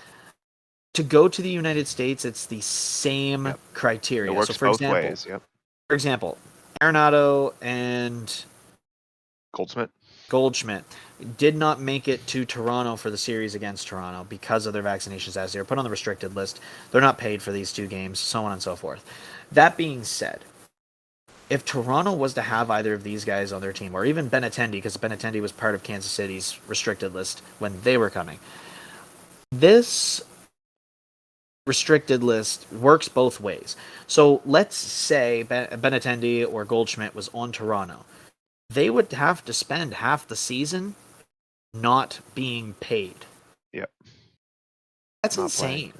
A: to go to the United States, it's the same criteria.
B: It works
A: so, for
B: both
A: example,
B: ways. Yep.
A: For example, Arenado and Goldschmidt did not make it to Toronto for the series against Toronto because of their vaccination status. They were put on the restricted list. They're not paid for these two games, so on and so forth. That being said, if Toronto was to have either of these guys on their team, or even Benintendi, because Benintendi was part of Kansas City's restricted list when they were coming, this restricted list works both ways. So let's say Benintendi or Goldschmidt was on Toronto. They would have to spend half the season not being paid.
B: Yep.
A: That's insane.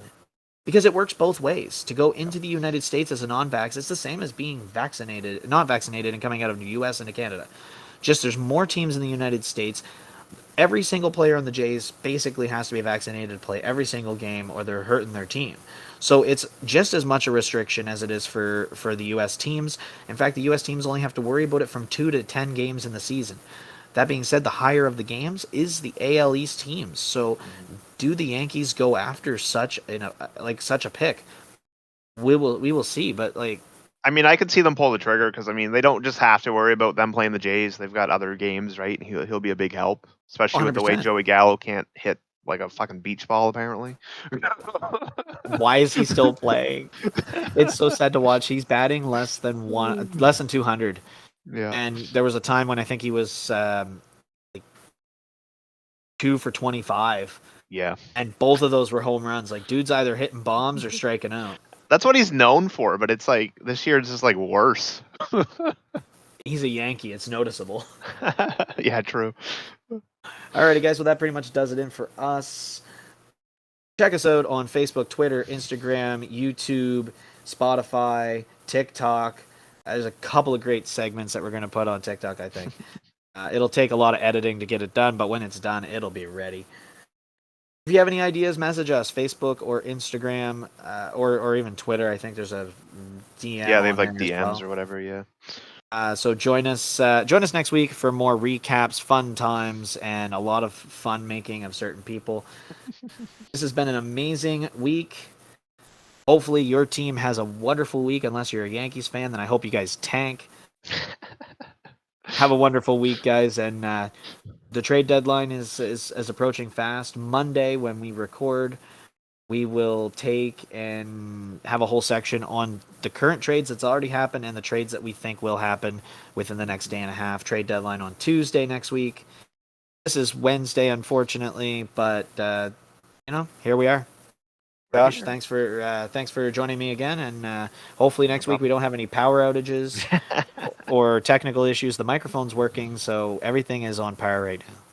A: Because it works both ways. To go into the United States as a non-vax, it's the same as being not vaccinated and coming out of the US into Canada. Just there's more teams in the United States. Every single player on the Jays basically has to be vaccinated to play every single game or they're hurting their team. So it's just as much a restriction as it is for the U.S. teams. In fact, the U.S. teams only have to worry about it from 2 to 10 games in the season. That being said, the higher of the games is the AL East teams. So do the Yankees go after such a pick? We will see, but
B: I mean, I could see them pull the trigger because I mean they don't just have to worry about them playing the Jays. They've got other games, right? He'll be a big help, especially with the way
A: 100%.
B: Joey Gallo can't hit like a fucking beach ball apparently.
A: Why is he still playing? It's so sad to watch. He's batting less than 200.
B: Yeah.
A: And there was a time when I think he was 2 for 25.
B: Yeah.
A: And both of those were home runs. Like, dude's either hitting bombs or striking out.
B: That's what he's known for, but it's like this year it's just like worse.
A: He's a Yankee. It's noticeable.
B: Yeah, true.
A: Alrighty, guys. Well, that pretty much does it in for us. Check us out on Facebook, Twitter, Instagram, YouTube, Spotify, TikTok. There's a couple of great segments that we're going to put on TikTok, I think. It'll take a lot of editing to get it done, but when it's done, it'll be ready. If you have any ideas, message us, Facebook or Instagram, or even Twitter. I think there's a DM.
B: Yeah, they have like DMs or whatever, yeah.
A: So join us next week for more recaps, fun times, and a lot of fun making of certain people. This has been an amazing week. Hopefully your team has a wonderful week, unless you're a Yankees fan, then I hope you guys tank. Have a wonderful week, guys, and the trade deadline is approaching fast. Monday, when we record, we will take and have a whole section on the current trades that's already happened and the trades that we think will happen within the next day and a half. Trade deadline on Tuesday next week. This is Wednesday, unfortunately, but here we are. Josh, thanks for joining me again, and hopefully next week we don't have any power outages or technical issues. The microphone's working, so everything is on par right now.